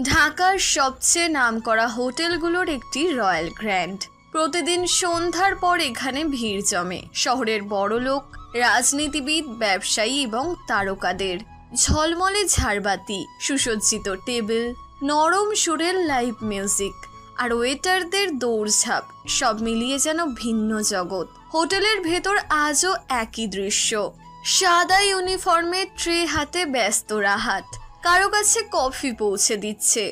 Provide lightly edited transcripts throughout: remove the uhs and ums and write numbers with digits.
ঢাকার সবচেয়ে নামকরা হোটেলগুলোর একটি রয়্যাল গ্র্যান্ড। প্রতিদিন সন্ধ্যার পর এখানে ভিড় জমে শহরের বড়লোক, রাজনীতিবিদ, ব্যবসায়ী এবং তারকাদের। ঝলমলে ঝাড়বাতি, সুসজ্জিত টেবিল, নরম সুরের লাইভ মিউজিক আর ওয়েটারদের দৌড়ঝাঁপ, সব মিলিয়ে যেন ভিন্ন জগৎ। হোটেলের ভেতর আজও একই দৃশ্য। সাদা ইউনিফর্মে ট্রে হাতে ব্যস্ত রাহাত। কারো কাছে কফি পৌঁছে দিচ্ছে,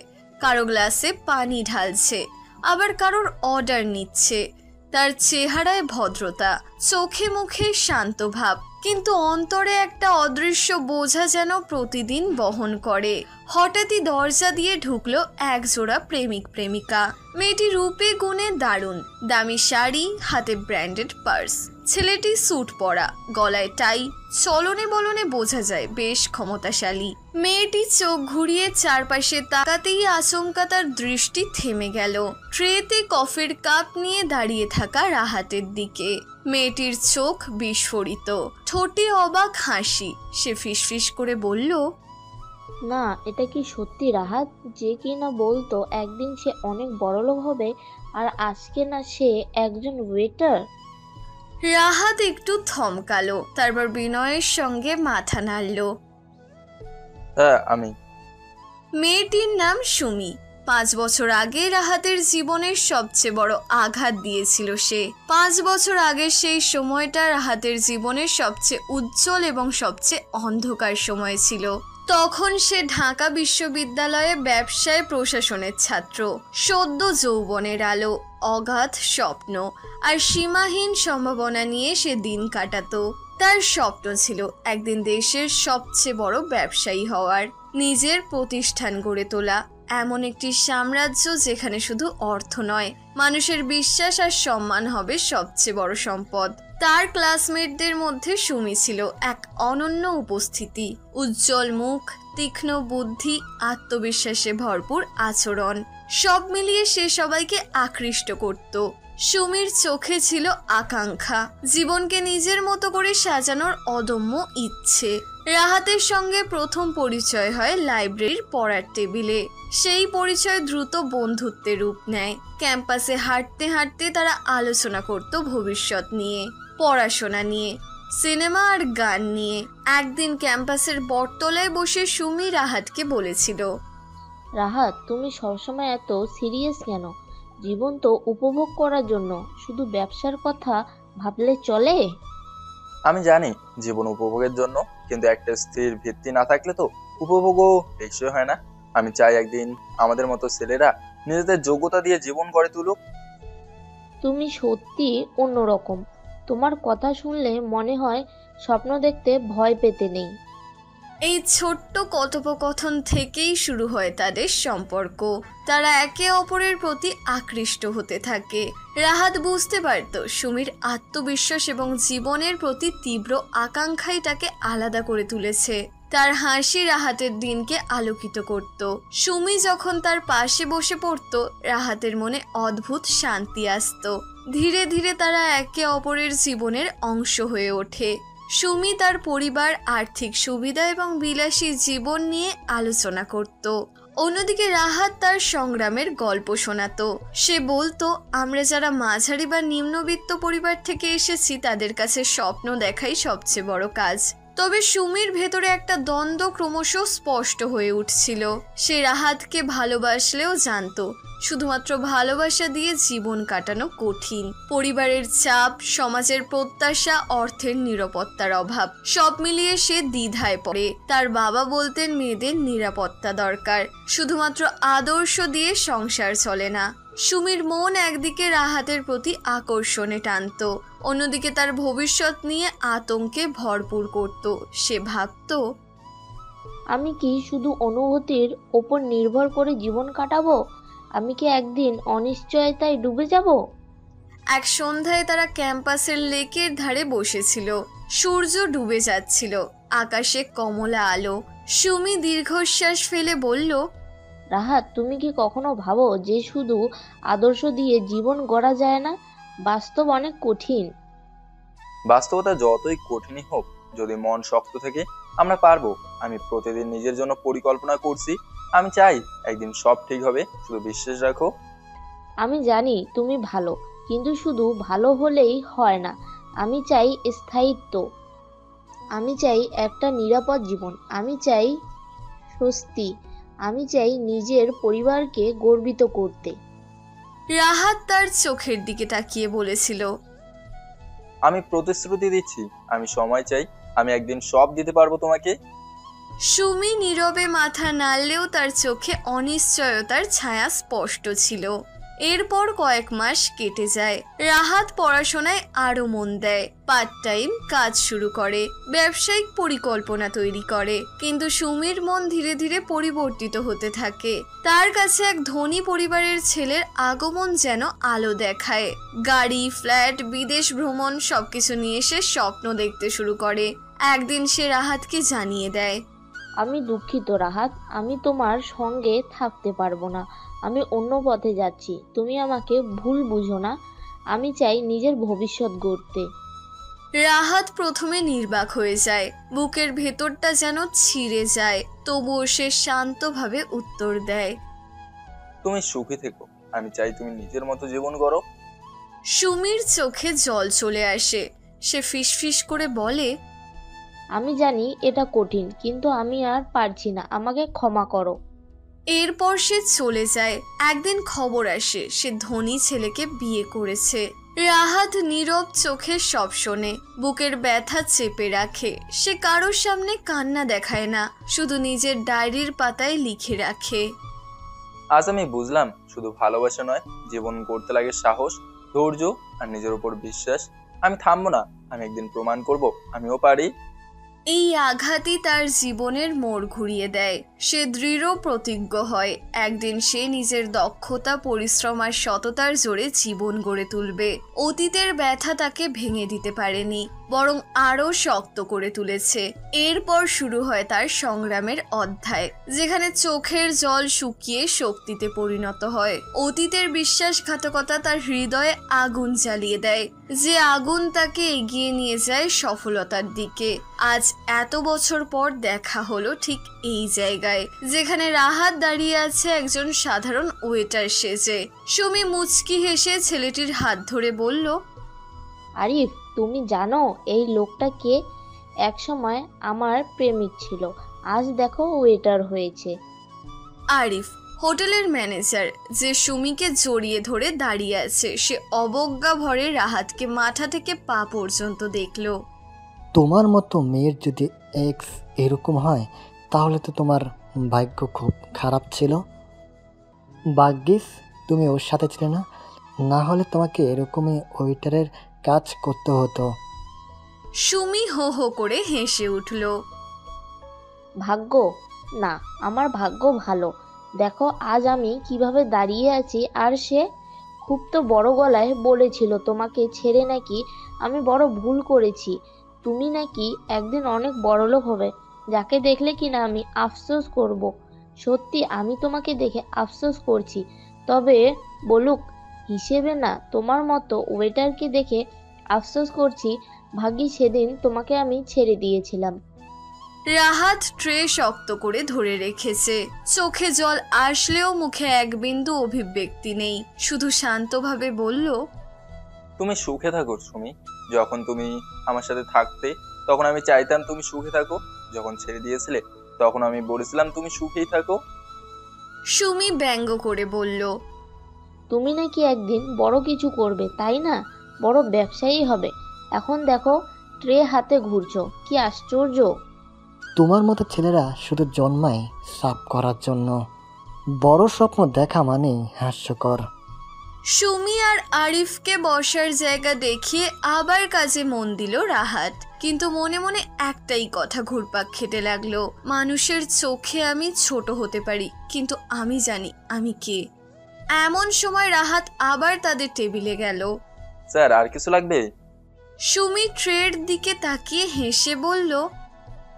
কারো গ্লাসে পানি ঢালছে, আবার কারোর অর্ডার নিচ্ছে। তার চেহারায় ভদ্রতা, চোখে মুখে শান্ত ভাব, কিন্তু অন্তরে একটা অদৃশ্য বোঝা যেন প্রতিদিন বহন করে। হঠাৎই দরজা দিয়ে ঢুকলো একজোড়া প্রেমিক প্রেমিকা। মেয়েটি রূপে গুণে দারুণ, দামি শাড়ি, হাতে ব্র্যান্ডেড পার্স। ছেলেটি স্যুট পরা, গলায় টাই, চলনে বলনে বোঝা যায় বেশ ক্ষমতাশালী। মেয়েটি চোখ ঘুরিয়ে চারপাশে তাকাতেই আচমকা তার দৃষ্টি থেমে গেল ট্রেতে কফির কাপ নিয়ে দাঁড়িয়ে থাকা রাহাতের দিকে। মেয়েটির চোখ বিস্ফোরিত, ঠোঁটে অবাক হাসি। সে ফিসফিস করে বলল, না, এটা কি সত্যি রাহাত? যে কি না বলতো একদিন সে অনেক বড়লোক হবে, আর আজকে না সে একজন ওয়েটার। রাহাত একটু থমকালো, তারপর বিনয়ের সঙ্গে মাথা নাড়ল। হ্যাঁ, আমি। মেয়েটির নাম সুমি। 5 বছর আগে রাহাতের জীবনের সবচেয়ে বড় আঘাত দিয়েছিল সে। 5 বছর আগের সেই সময়টা রাহাতের জীবনের সবচেয়ে উজ্জ্বল এবং সবচেয়ে অন্ধকার সময় ছিল। তখন সে ঢাকা বিশ্ববিদ্যালয়ে ব্যবসায় প্রশাসনের ছাত্র। সদ্য যৌবনের আলো, অগাধ স্বপ্ন আর সীমাহীন সম্ভাবনা নিয়ে সে দিন কাটাতো। তার স্বপ্ন ছিল একদিন দেশের সবচেয়ে বড় ব্যবসায়ী হওয়ার, নিজের প্রতিষ্ঠান গড়ে তোলা, এমন একটি সাম্রাজ্য যেখানে শুধু অর্থ নয়, মানুষের বিশ্বাস আর সম্মান হবে সবচেয়ে বড় সম্পদ। তার ক্লাসমেটদের মধ্যে সুমি ছিল এক অনন্য উপস্থিতি। উজ্জ্বল মুখ, তীক্ষ্ণ বুদ্ধি, আত্মবিশ্বাসে ভরপুর আচরণ, সব মিলিয়ে সে সবাইকে আকৃষ্ট করত। সুমির চোখে ছিল আকাঙ্ক্ষা, জীবনকে নিজের মতো করে সাজানোর অদম্য ইচ্ছে। রাহাতের সঙ্গে প্রথম পরিচয় হয় লাইব্রেরির পড়ার টেবিলে। সেই পরিচয় দ্রুত বন্ধুত্বের রূপ নেয়। ক্যাম্পাসে হাঁটতে হাঁটতে তারা আলোচনা করত ভবিষ্যৎ নিয়ে, পড়াশোনা নিয়ে, সিনেমা আর গান নিয়ে। একদিন ক্যাম্পাসের বটতলায় বসে সুমি রাহাতকে বলেছিল, রাহাত, তুমি সবসময় এত সিরিয়াস কেন? জীবন তো উপভোগ করার জন্য, শুধু ব্যবসার কথা ভাবলে চলে? আমি জানি জীবন উপভোগের জন্য, কিন্তু একটা স্থির ভিত্তি না থাকলে তো উপভোগও টেকসই হয় না। আমি চাই একদিন আমাদের মতো ছেলেরা নিজেদের যোগ্যতা দিয়ে জীবন গড়ে তুলুক। তুমি সত্যি অন্যরকম। তোমার কথা শুনলে মনে হয় স্বপ্ন দেখতে ভয় পেতে নেই। এই ছোট্ট কথোপকথন থেকেই শুরু হয় তাদের সম্পর্ক। তারা একে অপরের প্রতি আকৃষ্ট হতে থাকে। রাহাত বুঝতে পারত সুমির আত্মবিশ্বাস এবং জীবনের প্রতি তীব্র আকাঙ্ক্ষাই তাকে আলাদা করে তুলেছে। তার হাসি রাহাতের দিনকে আলোকিত করত। সুমি যখন তার পাশে বসে পড়ত, রাহাতের মনে অদ্ভুত শান্তি আসত। ধীরে ধীরে তারা একে অপরের জীবনের অংশ হয়ে ওঠে। সুমি তার পরিবার, আর্থিক সুবিধা এবং বিলাসী জীবন নিয়ে আলোচনা করত। অন্যদিকে রাহাত তার সংগ্রামের গল্প শোনাতো। সে বলতো, আমরা যারা মাঝারি বা নিম্নবিত্ত পরিবার থেকে এসেছি তাদের কাছে স্বপ্ন দেখাই সবচেয়ে বড় কাজ। তবে সুমির ভেতরে একটা দ্বন্দ্ব ক্রমশ স্পষ্ট হয়ে উঠছিল। সে রাহাতকে ভালোবাসলেও জানতো শুধুমাত্র ভালোবাসা দিয়ে জীবন কাটানো কঠিন। পরিবারের চাপ, সমাজের প্রত্যাশা, অর্থের নিরাপত্তার অভাব, সব মিলিয়ে সে দ্বিধায় পড়ে। তার বাবা বলতেন মেয়েদের নিরাপত্তা দরকার, শুধুমাত্র আদর্শ দিয়ে সংসার চলে না। সুমির মন একদিকে রাহাতের প্রতি আকর্ষণে টানত, অন্যদিকে তার ভবিষ্যৎ নিয়ে আতঙ্কে ভরপুর করত। সে ভাবত, আমি কি শুধু অনুভূতির ওপর নির্ভর করে জীবন কাটাবো? আমি কি একদিন অনিশ্চয়তায় ডুবে যাব? এক সন্ধ্যায় তারা ক্যাম্পাসের লেকের ধারে বসেছিল। সূর্য ডুবে যাচ্ছিল, আকাশে কমলা আলো। সুমি দীর্ঘশ্বাস ফেলে বলল, রাহাত, তুমি কি কখনো ভাবো যে শুধু আদর্শ দিয়ে জীবন গড়া যায় না? বাস্তব অনেক কঠিন। বাস্তবতা যতই কঠিনই হোক, যদি মন শক্ত থাকে আমরা পারবো। আমি প্রতিদিন নিজের জন্য পরিকল্পনা করছি। আমি চাই একদিন সব ঠিক হবে, শুধু বিশ্বাস রাখো। আমি জানি তুমি ভালো, কিন্তু শুধু ভালো হলেই হয় না। আমি চাই স্থায়িত্ব, আমি চাই একটা নিরাপদ জীবন, আমি চাই স্বস্তি, আমি চাই নিজের পরিবারকে গর্বিত করতে। রাহাত তার চোখের দিকে তাকিয়ে বলেছিল, আমি প্রতিশ্রুতি দিচ্ছি, আমি সময় চাই, আমি একদিন সব দিতে পারবো তোমাকে। সুমি নীরবে মাথা নাড়লেও তার চোখে অনিশ্চয়তার ছায়া স্পষ্ট ছিল। এরপর কয়েক মাস কেটে যায়। রাহাত পড়াশোনায় আরো মন দেয়, পার্ট টাইম কাজ শুরু করে, ব্যবসায়িক পরিকল্পনা তৈরি করে। কিন্তু সুমির মন ধীরে ধীরে পরিবর্তিত হতে থাকে। তার কাছে এক ধনী পরিবারের ছেলের আগমন যেন আলো দেখায়। গাড়ি, ফ্ল্যাট, বিদেশ ভ্রমণ সবকিছু নিয়ে সে স্বপ্ন দেখতে শুরু করে। একদিন সে রাহাতকে জানিয়ে দেয়, আমি দুঃখিত রাহাত, আমি তোমার সঙ্গে থাকতে পারবো না। আমি অন্য পথে যাচ্ছি, তুমি আমাকে ভুল বুঝো না। আমি চাই নিজের ভবিষ্যৎ গড়তে। রাহাত প্রথমে নির্বাক হয়ে যায়, বুকের ভেতরটা যেন ছিঁড়ে যায়। তবুও সে শান্তভাবে উত্তর দেয়, তুমি সুখী থেকো, আমি চাই তুমি নিজের মতো জীবন করো। সুমির চোখে জল চলে আসে। সে ফিসফিস করে বলে, আমি জানি এটা কঠিন, কিন্তু আমি আর পারছি না, আমাকে ক্ষমা করো। এরপর সে চলে যায়। একদিন খবর আসে সে ধনী ছেলেকে বিয়ে করেছে। রাহাত নীরব চোখে সব শোনে, বুকের ব্যথা চেপে রাখে। সে কারোর সামনে কান্না দেখায় না, শুধু নিজের ডায়েরির পাতায় লিখে রাখে। আজ আমি বুঝলাম, শুধু ভালোবাসা নয়, জীবন করতে লাগে সাহস, ধৈর্য আর নিজের উপর বিশ্বাস। আমি থামবো না, আমি একদিন প্রমাণ করব আমিও পারি। এই আঘাতই তার জীবনের মোড় ঘুরিয়ে দেয়। সে দৃঢ় প্রতিজ্ঞ হয়, একদিন সে নিজের দক্ষতা, পরিশ্রম আর সততার জোরে জীবন গড়ে তুলবে। অতীতের ব্যথা তাকে ভেঙে দিতে পারেনি, বরং আরো শক্ত করে তুলেছে। এরপর শুরু হয় তার সংগ্রামের অধ্যায়, যেখানে চোখের জল শুকিয়ে শক্তিতে পরিণত হয়। অতীতের বিশ্বাসঘাতকতা তার হৃদয়ে আগুন জ্বালিয়ে দেয়, যে আগুন তাকে এগিয়ে নিয়ে যায় সফলতার দিকে। আজ এত বছর পর দেখা হলো ঠিক এই জায়গায়, যেখানে রাহাত দাঁড়িয়ে আছে একজন সাধারণ ওয়েটার সেজে। সুমি মুচকি হেসে ছেলেটির হাত ধরে বলল, আরিফ, তুমি জানো এই লোকটা কে? একসময় আমার প্রেমিক ছিল, আজ দেখো ওয়েটার হয়েছে। আরিফ হোটেলের ম্যানেজার, যে সুমিকে জড়িয়ে ধরে দাঁড়িয়ে আছে। সে অবজ্ঞা ভরে রাহাতকে মাথা থেকে পা পর্যন্ত দেখলো। তোমার মতো মেয়ের যদি এক্স এরকম হয়, তাহলে তো তোমার ভাগ্য খুব খারাপ ছিল। ভাগ্যিস তুমি ওর সাথে ছিলে না, না হলে তোমাকে এরকমই ওয়েটারের কাজ করতে হতো। সুমি হো হো করে হেসে উঠল। ভাগ্য না, আমার ভাগ্য ভালো। দেখো আজ আমি কিভাবে দাঁড়িয়ে আছি। আর সে খুব তো বড় গলায় বলেছিল তোমাকে ছেড়ে নাকি আমি বড় ভুল করেছি। তুমি নাকি একদিন অনেক বড়লোক হবে, যাকে দেখলে কিনা আমি আফসোস করব। সত্যি আমি তোমাকে দেখে আফসোস করছি, তবে বলুক হিসেবে না, তোমার মতো ওয়েটারকে দেখে আফসোস করছি। ভাগ্যিস সেদিন তোমাকে আমি ছেড়ে দিয়েছিলাম। রাহাত ট্রে শক্ত করে ধরে রেখেছে, চোখে জল আসলেও মুখে এক বিন্দু অভিব্যক্তি নেই। শুধু শান্তভাবে বলল, তুমি সুখে থাকো সুমি। যখন তুমি আমার সাথে থাকতে, তখন আমি চাইতাম তুমি সুখে থাকো। যখন ছেড়ে দিয়েছিলে, তখন আমি বলেছিলাম তুমি সুখেই থাকো। সুমি ব্যঙ্গ করে বলল, তুমি নাকি একদিন বড় কিছু করবে, তাই না? বড় ব্যবসায়ী হবে। এখন দেখো ট্রে হাতে ঘুরছো, কি আশ্চর্য! তোমার মতো ছেলেরা শুধু জন্মায় সাফ করার জন্য। বড় স্বপ্ন দেখা মানেই হাস্যকর। সুমি আর আরিফকে বসার জায়গা দেখিয়ে আবার কাজে মন দিল রাহাত। কিন্তু মনে মনে একটাই কথা ঘুরপাক খেতে লাগলো, মানুষের চোখে আমি ছোট হতে পারি, কিন্তু আমি জানি আমি কে। এমন সময় রাহাত আবার তাদের টেবিলে গেল। স্যার, আর কিছু লাগবে? সুমি ট্রের দিকে তাকিয়ে হেসে বলল,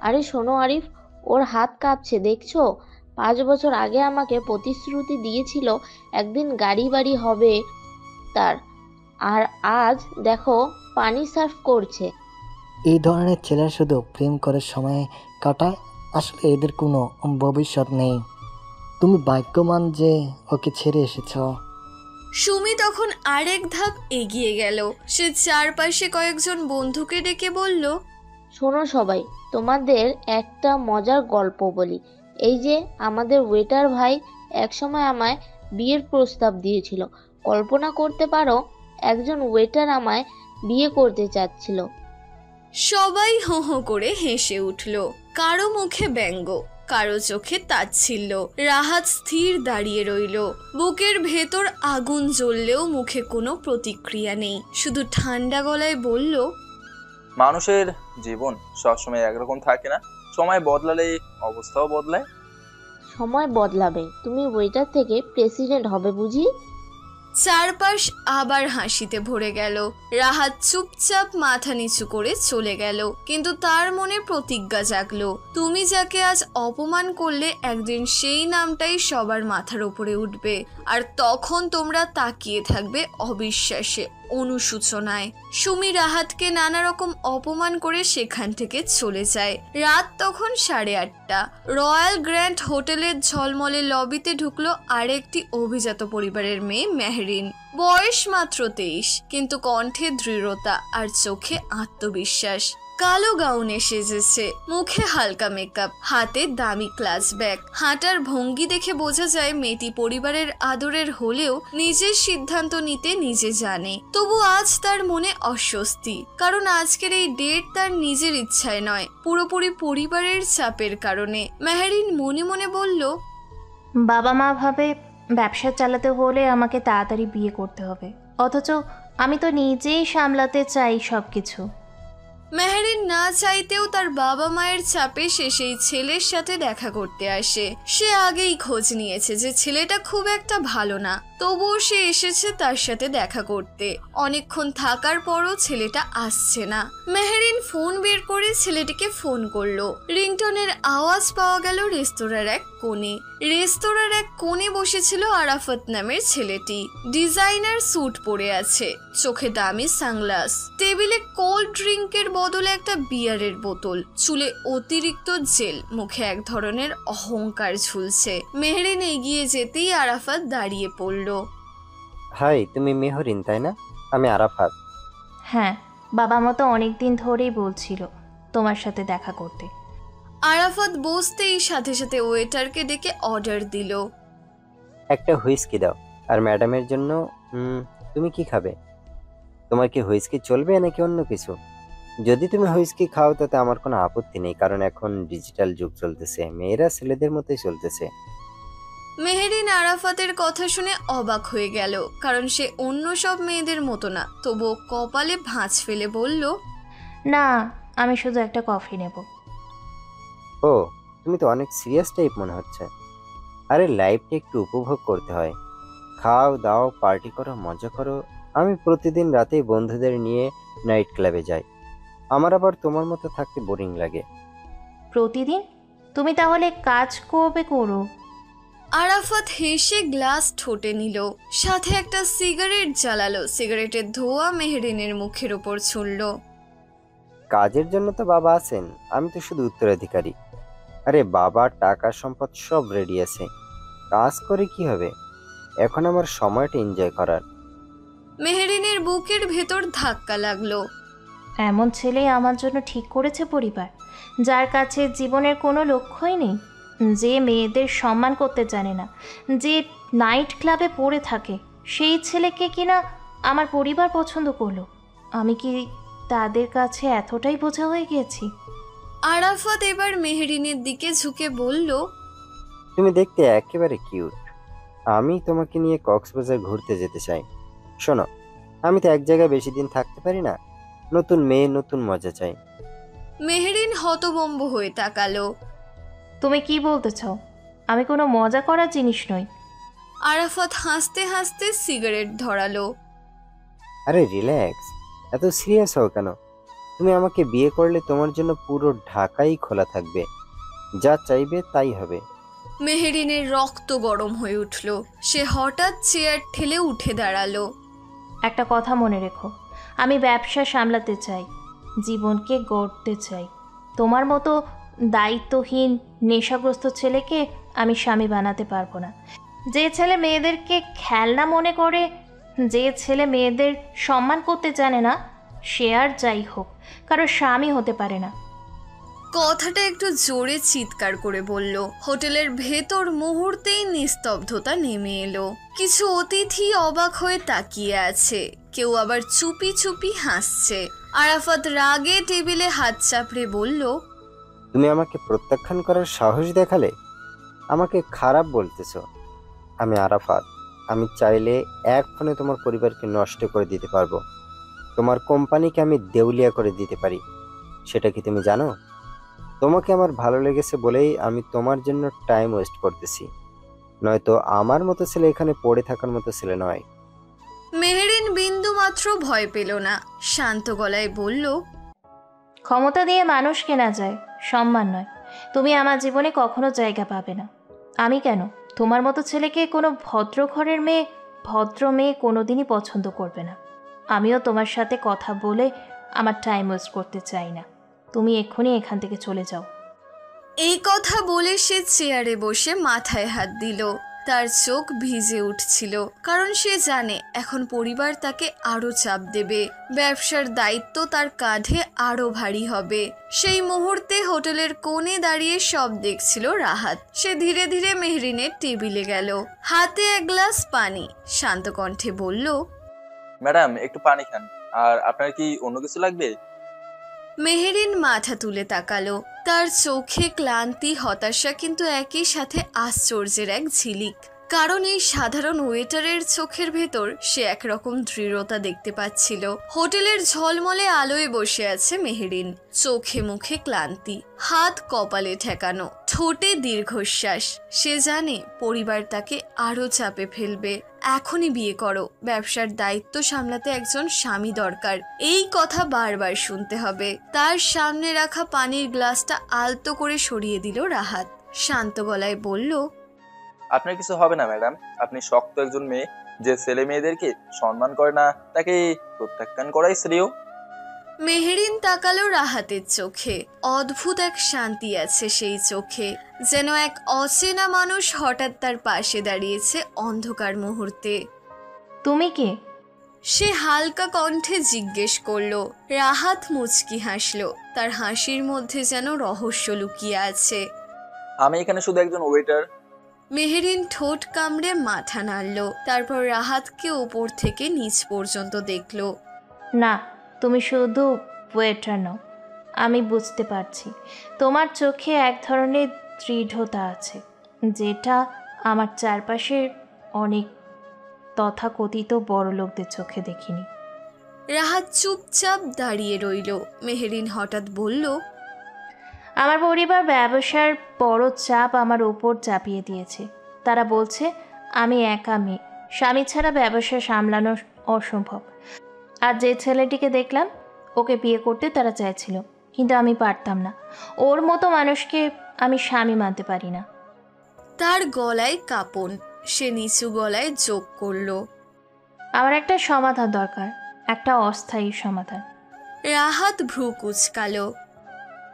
আরে শোনো আরিফ, ওর হাত কাঁপছে দেখছো? 5 বছর আগে আমাকে প্রতিশ্রুতি দিয়েছিল একদিন গাড়ি বাড়ি হবে তার, আর আজ দেখো পানি সার্ভ করছে। এই ধরনের ছেলেরা শুধু প্রেম করে সময় কাটায়, আসলে এদের কোনো ভবিষ্যৎ নেই। তুমি ভাগ্যবান যে ওকে ছেড়ে এসেছ। সুমি তখন আরেক ধাপ এগিয়ে গেল। সে চারপাশে কয়েকজন বন্ধুকে ডেকে বলল, শোনো সবাই, তোমাদের একটা মজার গল্প বলি। এই যে আমাদের ওয়েটার ভাই একসময় আমায় বিয়ের প্রস্তাব দিয়েছিল। কল্পনা করতে পারো, একজন ওয়েটার আমায় বিয়ে করতে চাচ্ছিল। সবাই হো হো করে হেসে উঠল। কারো মুখে ব্যঙ্গ, কারো চোখে তাচ্ছিল্য। রাহাত স্থির দাঁড়িয়ে রইল। বুকের ভেতর আগুন জ্বললেও মুখে কোনো প্রতিক্রিয়া নেই। শুধু ঠান্ডা গলায় বলল, মানুষের জীবন সবসময় একরকম থাকে না, সময় বদলালে অবস্থাও বদলায়। সময় বদলাবে, তুমি ওয়েটার থেকে প্রেসিডেন্ট হবে বুঝি? চারপাশ আবার হাসিতে ভরে গেল। রাহাত চুপচাপ মাথা নিচু করে চলে গেল, কিন্তু তার মনে প্রতিজ্ঞা জাগলো, তুমি যাকে আজ অপমান করলে একদিন সেই নামটাই সবার মাথার উপরে উঠবে, আর তখন তোমরা তাকিয়ে থাকবে অবিশ্বাসে, অনুশোচনায়। সুমি রাহাতকে নানা রকম অপমান করে সেখান থেকে চলে যায়। রাত তখন 8:30। রয়্যাল গ্র্যান্ড হোটেলের ঝলমলে লবিতে ঢুকলো আরেকটি অভিজাত পরিবারের মেয়ে মেহরিন। বয়স মাত্র 23, কিন্তু কণ্ঠে দৃঢ়তা আর চোখে আত্মবিশ্বাস। কালো গাউনে সেজেছে, মুখে হালকা মেকআপ, হাতে দামি ক্লাচ ব্যাগ। হাঁটার ভঙ্গি দেখে বোঝা যায় মেয়েটি পরিবারের আদরের হলেও নিজের সিদ্ধান্ত নিতে নিজে জানে। তবু আজ তার মনে অস্বস্তি, কারণ আজকের এই ডেট তার নিজের ইচ্ছায় নয়, পুরোপুরি পরিবারের চাপের কারণে। মেহরিন মনে মনে বলল, বাবা মা ভাবে ব্যবসা চালাতে হলে আমাকে তাড়াতাড়ি বিয়ে করতে হবে, অথচ আমি তো নিজেই সামলাতে চাই সব কিছু। মেহরিন না চাইতেও তার বাবা মায়ের চাপে সে সেই ছেলের সাথে দেখা করতে আসে। সে আগেই খোঁজ নিয়েছে যে ছেলেটা খুব একটা ভালো না, তবুও সে এসেছে তার সাথে দেখা করতে। অনেকক্ষণ থাকার পরও ছেলেটা আসছে না। মেহরিন ফোন বের করে ছেলেটিকে ফোন করলো। রিংটনের আওয়াজ পাওয়া গেল রেস্তোরাঁর এক কোণে। রেস্তোরাঁর এক কোণে বসেছিল আরাফাত নামের ছেলেটি। ডিজাইনার স্যুট পরে আছে, চোখে দামি সানগ্লাস। টেবিলে কোল্ড ড্রিঙ্কের বদলে একটা বিয়ারের বোতল, চুলে অতিরিক্ত জেল, মুখে এক ধরনের অহংকার ঝুলছে। মেহরিন এগিয়ে যেতেই আরাফাত দাঁড়িয়ে পড়ল। হাই, তুমি মেহরিন তাই না? আমি আরাফাত। হ্যাঁ, বাবা মা তো অনেকদিন ধরেই বলছিল তোমার সাথে দেখা করতে। আরাফাত বসতেই সাথে সাথে ওয়েটারকে ডেকে অর্ডার দিল। একটা হুইস্কি দাও, আর ম্যাডামের জন্য তুমি কি খাবে? তোমার কি হুইস্কি চলবে নাকি অন্য কিছু? যদি তুমি হুইস্কি খাও তাতে আমার কোনো আপত্তি নেই, কারণ এখন ডিজিটাল যুগ চলতেছে, মেয়েরা ছেলেদের মতোই চলতেছে। মেহরিন আরাফাতের কথা শুনে অবাক হয়ে গেল, কারণ সে অন্য সব মেয়েদের মতো না। তবুও কপালে ভাঁজ ফেলে বলল, না, আমি শুধু একটা কফি নেব। ও, তুমি তো অনেক সিরিয়াস টাইপ মনে হচ্ছে। আরে লাইফটা একটু উপভোগ করতে হয়, খাও দাও, পার্টি করো, মজা করো। আমি প্রতিদিন রাতেই বন্ধুদের নিয়ে নাইট ক্লাবে যাই। আমার আবার তোমার মতো থাকতে বোরিং লাগে। প্রতিদিন? তুমি তাহলে কাজ কবে করো? আরাফাত হেসে গ্লাস ঠোঁটে নিল, সাথে একটা সিগারেট জ্বালালো। সিগারেটের ধোঁয়া মেহরিনের মুখের ওপর ছুঁড়ল। কাজের জন্য তো বাবা আছেন, আমি তো শুধু উত্তরাধিকারী। আরে বাবা, টাকা সম্পদ সব রেডি আছে, কাজ করে কি হবে? এখন আমার সময়টা এনজয় করার। মেহরিনের বুকের ভেতর ধাক্কা লাগলো। এমন ছেলে আমার জন্য ঠিক করেছে পরিবার, যার কাছে জীবনের কোনো লক্ষ্যই নেই, যে মেয়েদের সম্মান করতে জানে না, যে নাইট ক্লাবে পড়ে থাকে। সেই ছেলেকে কিনা আমার পরিবার পছন্দ করলো। আমি কি তাদের কাছে এতটাই বোঝা হয়ে গেছি? আরাফাত এবার মেহরিনের দিকে ঝুঁকে বলল, তুমি দেখতে একেবারে কিউট। আমি তোমাকে নিয়ে কক্সবাজার ঘুরতে যেতে চাই। শোনো, আমি তো এক জায়গায় বেশি দিন থাকতে পারি না, নতুন মেয়ে, নতুন মজা চাই। মেহরিন হতভম্ব হয়ে তাকালো। তুমি কি বলতে চাও? আমি কোনো মজা করার জিনিস নই। আরাফাত হাসতে হাসতে সিগারেট ধরালো। আরে রিল্যাক্স, এত সিরিয়াস হও কেন? তুমি আমাকে বিয়ে করলে তোমার জন্য পুরো ঢাকাই খোলা থাকবে, যা চাইবে তাই হবে। মেহরিনের রক্ত গরম হয়ে উঠল। সে হঠাৎ চেয়ার ঠেলে উঠে দাঁড়ালো। একটা কথা মনে রেখো, আমি ব্যবসা সামলাতে চাই, জীবনকে গড়তে চাই। তোমার মতো দায়িত্বহীন নেশাগ্রস্ত ছেলেকে আমি স্বামী বানাতে পারবো না। যে ছেলে মেয়েদেরকে খেলনা মনে করে, যে ছেলে মেয়েদের সম্মান করতে জানে না, সে আর যাই হোক কারো স্বামী হতে পারে না। কথাটা একটু জোরে চিৎকার করে বলল। হোটেলের ভেতর মুহূর্তেই নিস্তব্ধতা নেমে এলো। কিছু অতিথি অবাক হয়ে তাকিয়ে আছে, কেউ আবার চুপি চুপি হাসছে। আরাফাত রাগে টেবিলে হাত চাপড়ে বলল, তুমি আমাকে প্রত্যাখ্যান করার সাহস দেখালে? আমাকে খারাপ বলতেছ? আমি আরাফাত। আমি চাইলে এক ফোনে তোমার পরিবারকে নষ্ট করে দিতে পারবো। তোমার কোম্পানিকে আমি দেউলিয়া করে দিতে পারি। সেটা কি তুমি জানো? তোমাকে আমার ভালো লেগেছে বলেই আমি তোমার জন্য টাইম ওয়েস্ট করতেছি, নয়তো আমার মতো ছেলে এখানে পড়ে থাকার মতো ছেলে নয়। মেহেরিন বিন্দু মাত্র ভয় পেল না, শান্ত গলায় বলল, ক্ষমতা দিয়ে মানুষ কেনা যায়, সম্মান নয়। তুমি আমার জীবনে কখনো জায়গা পাবে না। আমি কেন, তোমার মতো ছেলেকে কোনো ভদ্র মেয়ে কোনোদিনই পছন্দ করবে না। আমিও তোমার সাথে কথা বলে আমার টাইম ওয়েস্ট করতে চাই না। তুমি এক্ষুনি এখান থেকে চলে যাও। এই কথা বলে সে চেয়ারে বসে মাথায় হাত দিল। তার চোখ ভিজে উঠছিল, কারণ সে জানে এখন পরিবার তাকে আরো চাপ দেবে, ব্যবসার দায়িত্ব তার কাঁধে আরো ভারী হবে। সেই মুহূর্তে হোটেলের কোণে দাঁড়িয়ে সব দেখছিল রাহাত। সে ধীরে ধীরে মেহরিনের টেবিলে গেল, হাতে এক গ্লাস পানি, শান্ত কণ্ঠে বলল, ম্যাডাম একটু পানি খান। আর আপনার কি অন্য কিছু লাগবে? মেহেরিন মাথা তুলে তাকালো। তার চোখে ক্লান্তি, হতাশা, কিন্তু একই সাথে আশ্চর্যের এক ঝিলিক। কারণ এই সাধারণ ওয়েটারের চোখের ভেতর সে একরকম দৃঢ়তা দেখতে পাচ্ছিল। হোটেলের ঝলমলে আলোয় বসে আছে মেহেরিন, চোখে মুখে ক্লান্তি, হাত কপালে ঠেকানো, ঠোঁটে দীর্ঘশ্বাস। সে জানে পরিবার তাকে আরো চাপে ফেলবে। এখনই বিয়ে করো, ব্যবসার দায়িত্ব সামলাতে একজন স্বামী দরকার, এই কথা বারবার শুনতে হবে। তার সামনে রাখা পানির গ্লাসটা আলতো করে সরিয়ে দিল রাহাত, শান্ত গলায় বলল, আপনার কিছু হবে না ম্যাডাম। আপনি শক্ত একজন মেয়ে, যে ছেলে মেয়েদেরকে সম্মান করে না তাকে প্রত্যাখ্যান করাই শ্রেয়। মেহেরিন তাকালো রাহাতের চোখে। অদ্ভুত এক শান্তি আছে সেই চোখে, যেন এক অচেনা মানুষ হঠাৎ তার পাশে দাঁড়িয়েছে অন্ধকার মুহূর্তে। তুমি কে? সে হালকা কণ্ঠে জিজ্ঞেস করলো। রাহাত মুচকি হাসলো, তার হাসির মধ্যে যেন রহস্য লুকিয়ে আছে। আমি এখানে শুধু একজন ওয়েটার। মেহেরিন ঠোঁট কামড়ে মাথা নাড়ল, তারপর রাহাতকে ওপর থেকে নিচ পর্যন্ত দেখলো। না, তুমি শুধু ওয়েটার নও। আমি বুঝতে পারছি তোমার চোখে এক ধরনের দৃঢ়তা আছে, যেটা আমার চারপাশের অনেক তথাকথিত বড় লোকদের চোখে দেখিনি। রাহাত চুপচাপ দাঁড়িয়ে রইল। মেহেরিন হঠাৎ বলল, আমার পরিবার ব্যবসার বড় চাপ আমার ওপর চাপিয়ে দিয়েছে। তারা বলছে আমি একা মেয়ে, স্বামী ছাড়া ব্যবসা সামলানো অসম্ভব। আর যে ছেলেটিকে দেখলাম, ওকে বিয়ে করতে তারা চাইছিল, কিন্তু আমি পারতাম না। ওর মতো মানুষকে আমি স্বামী মানতে পারি না। তার গলায় কাঁপন। সে নিচু গলায় যোগ করলো, আমার একটা সমাধান দরকার, একটা অস্থায়ী সমাধান। রাহাত ভ্রু কুঁচকালো।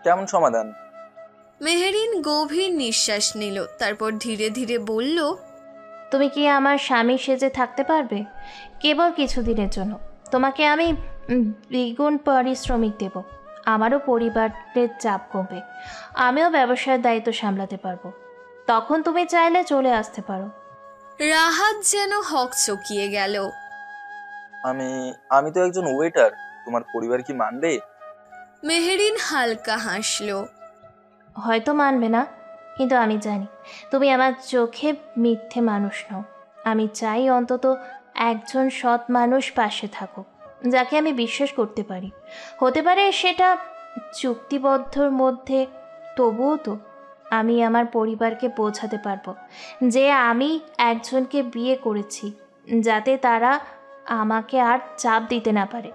কেমন সমাধান? মেহেরিন গভীর নিঃশ্বাস নিল, তারপর ধীরে ধীরে বলল, তুমি কি আমার স্বামী সেজে থাকতে পারবে? কেবল কিছুদিনের জন্য। তোমাকে আমি দ্বিগুণ পারিশ্রমিক দেব। আমারও পরিবারের চাপ কমবে, আমিও ব্যবসার দায়িত্ব সামলাতে পারবো। তখন তুমি চাইলে চলে আসতে পারো। রাহাত যেন হকচকিয়ে গেল। আমি তো একজন ওয়েটার। তোমার পরিবার কি মানবে? মেহেরিন হালকা হাসলো। হয়তো মানবে না, কিন্তু আমি জানি তুমি আমার চোখে মিথ্যে মানুষ নও। আমি চাই অন্তত একজন সৎ মানুষ পাশে থাকুক, যাকে আমি বিশ্বাস করতে পারি। হতে পারে সেটা চুক্তিবদ্ধর মধ্যে, তবুও তো আমি আমার পরিবারকে বোঝাতে পারবো যে আমি একজনকে বিয়ে করেছি, যাতে তারা আমাকে আর চাপ দিতে না পারে।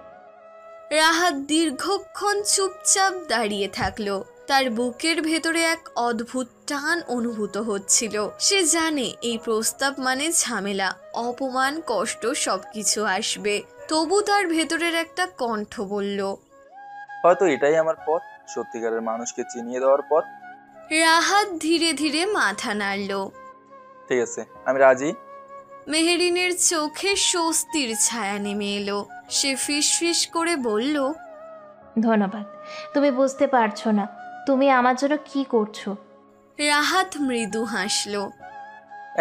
রাহাত দীর্ঘক্ষণ চুপচাপ দাঁড়িয়ে থাকলো। তার বুকের ভেতরে এক অদ্ভুত টান অনুভূত হচ্ছিল। সে জানে এই প্রস্তাব মানে ঝামেলা, অপমান, কষ্ট সবকিছু আসবে। তবু তার ভেতরের একটা কণ্ঠ বলল, হয়তো এটাই আমার পথ, সত্যিকারের মানুষকে চিনিয়ে দেওয়ার পথ। রাহাত ধীরে ধীরে মাথা নাড়ল। ঠিক আছে, আমি রাজি। মেহেরিনের চোখে স্বস্তির ছায়া নেমে এলো। সে ফিসফিস করে বলল, ধন্যবাদ। তুমি বুঝতে পারছো না তুমি আমার জন্য কি করছো। রাহাত মৃদু হাসল।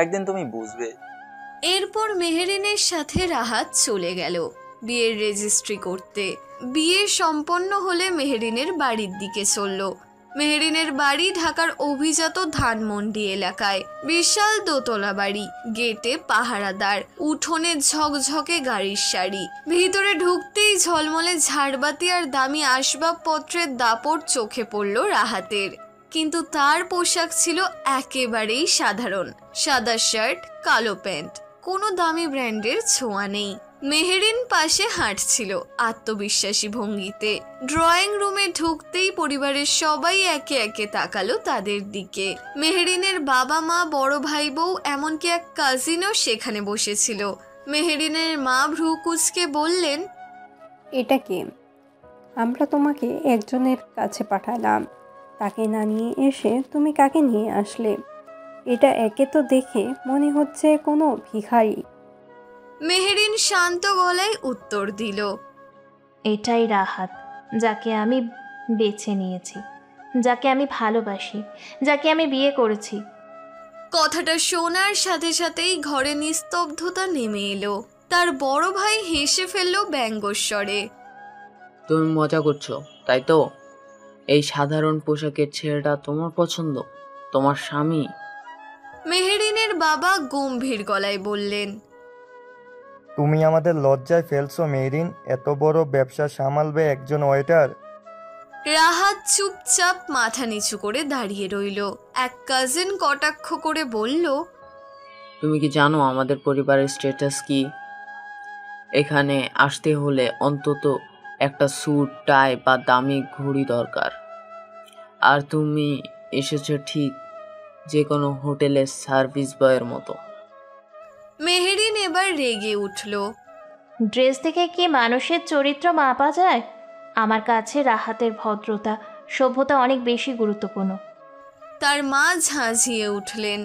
একদিন তুমি বুঝবে। এরপর মেহেরিনের সাথে রাহাত চলে গেল বিয়ের রেজিস্ট্রি করতে। বিয়ে সম্পন্ন হলে মেহেরিনের বাড়ির দিকে চলল। মেহেরিনের বাড়ি ঢাকার অভিজাত ধানমন্ডি এলাকায়। বিশাল দোতলা বাড়ি, গেটে পাহারাদার, উঠোনে ঝকঝকে গাড়ির সারি। ভিতরে ঢুকতেই ঝলমলে ঝাড়বাতি আর দামি আসবাবপত্রের দাপট চোখে পড়ল রাহাতের। কিন্তু তার পোশাক ছিল একেবারেই সাধারণ, সাদা শার্ট, কালো প্যান্ট, কোনো দামি ব্র্যান্ডের ছোঁয়া নেই। মেহেরিন পাশে হাঁটছিল আত্মবিশ্বাসী ভঙ্গিতে। ড্রয়িং রুমে ঢুকতেই পরিবারের সবাই একে একে তাকালো তাদের দিকে। মেহেরিনের বাবা মা, বড় ভাই বউ, এমনকি এক কাজিনও সেখানে বসেছিল। মেহেরিনের মা ভ্রু কুঁচকে বললেন, এটা কে? আমরা তোমাকে একজনের কাছে পাঠালাম, তাকে না নিয়ে এসে তুমি কাকে নিয়ে আসলে? এটা একে তো দেখে মনে হচ্ছে কোনো ভিখারি। মেহেরিন শান্ত গলায় উত্তর দিল, এটাই রাহাত, যাকে আমি বেছে নিয়েছি, যাকে আমি ভালোবাসি, যাকে আমি বিয়ে করেছি। কথাটা শোনার সাথে সাথেই ঘরে নিস্তব্ধতা নেমে এলো। তার বড় ভাই হেসে ফেলল ব্যঙ্গস্বরে। তুমি মজা করছো তাই তো? এই সাধারণ পোশাকের ছেলেটা তোমার পছন্দ, তোমার স্বামী? মেহেরিনের বাবা গম্ভীর গলায় বললেন, তুমি আমাদের লজ্জায় ফেলছো মেরিন। এত বড় ব্যবসা সামালবে একজন ওয়েটার? রাহাত চুপচাপ মাথা নিচু করে দাঁড়িয়ে রইল। এক কাজিন কটাক্ষ করে বলল, তুমি কি জানো আমাদের পরিবারের স্ট্যাটাস কি? এখানে আসতে হলে অন্তত একটা স্যুট, টাই বা দামি ঘড়ি দরকার। আর তুমি এসেছো ঠিক যে কোনো হোটেলের সার্ভিস বয়ের মতো। মেহেরিন এবার রেগে উঠল। ড্রেস দেখে কি মানুষের চরিত্র মাপা যায়? আমার কাছে রাহাতের ভদ্রতা, সভ্যতা অনেক বেশি গুরুত্বপূর্ণ। তার মা ঝাঁঝিয়ে উঠলেন,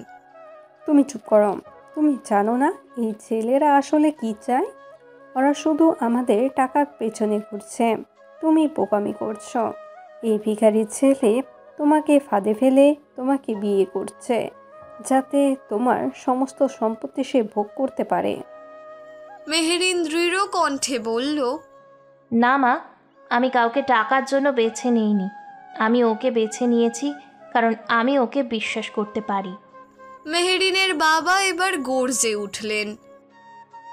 তুমি চুপ করো। তুমি জানো না এই ছেলেরা আসলে কি চায়? ওরা শুধু আমাদের টাকার পেছনে ঘুরছে। তুমি বোকামি করছো। এই ভিখারির ছেলে তোমাকে ফাঁদে ফেলে তোমাকে বিয়ে করছে, যাতে তোমার সমস্ত সম্পত্তি সে ভোগ করতে পারে। মেহেরিন দৃঢ় কণ্ঠে বলল, না মা, আমি কাউকে টাকার জন্য বেছে নিইনি। আমি ওকে বেছে নিয়েছি কারণ আমি ওকে বিশ্বাস করতে পারি। মেহেরিনের বাবা এবার গর্জে উঠলেন,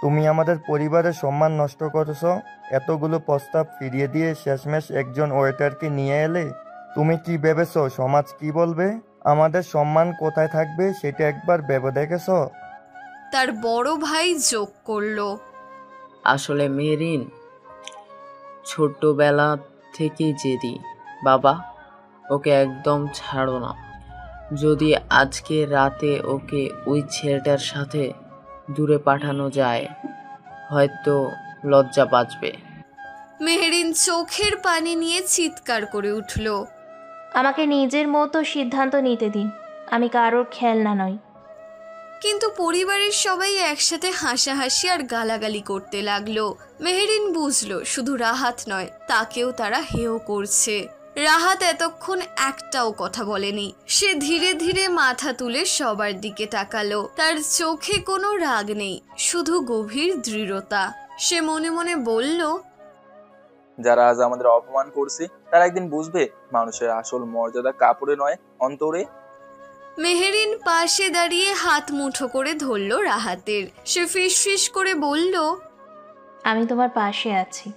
তুমি আমাদের পরিবারের সম্মান নষ্ট করেছো। এতগুলো প্রস্তাব ফিরিয়ে দিয়ে শেষমেশ একজন ওয়েটারকে নিয়ে এলে। তুমি কি ভেবেছো সমাজ কি বলবে? আমাদের সম্মান কোথায় থাকবে সেটা একবার ভেবে দেখেছো? তার বড় ভাই যোগ করল, আসলে মেরিন ছোট্টবেলা থেকেই জেদি। বাবা, ওকে একদম ছাড়ো না। যদি আজকে রাতে ওকে ওই ছেলেটার সাথে দূরে পাঠানো যায়, হয়তো লজ্জা বাঁচবে। মেহেরিন চোখের পানি নিয়ে চিৎকার করে উঠল, আমাকে নিজের মতো সিদ্ধান্ত নিতে দিন। আমি কারোর খেলনা নই। কিন্তু পরিবারের সবাই একসাথে হাসাহাসি আর গালাগালি করতে লাগলো। মেহেরিন বুঝলো শুধু রাহাত নয়, তাকেও তারা হেয় করছে। রাহাত এতক্ষণ একটাও কথা বলেনি। সে ধীরে ধীরে মাথা তুলে সবার দিকে তাকালো। তার চোখে কোনো রাগ নেই, শুধু গভীর দৃঢ়তা। সে মনে মনে বলল, যারা আজ আমাদের অপমান করছে তারা একদিন বুঝবে মানুষের আসল মর্যাদা কাপড়ে নয়, অন্তরে। মেহেরিন পাশে দাঁড়িয়ে হাত মুঠো করে ধরল রাহাতের। সে ফিসফিস করে বলল, আমি তোমার পাশে আছি।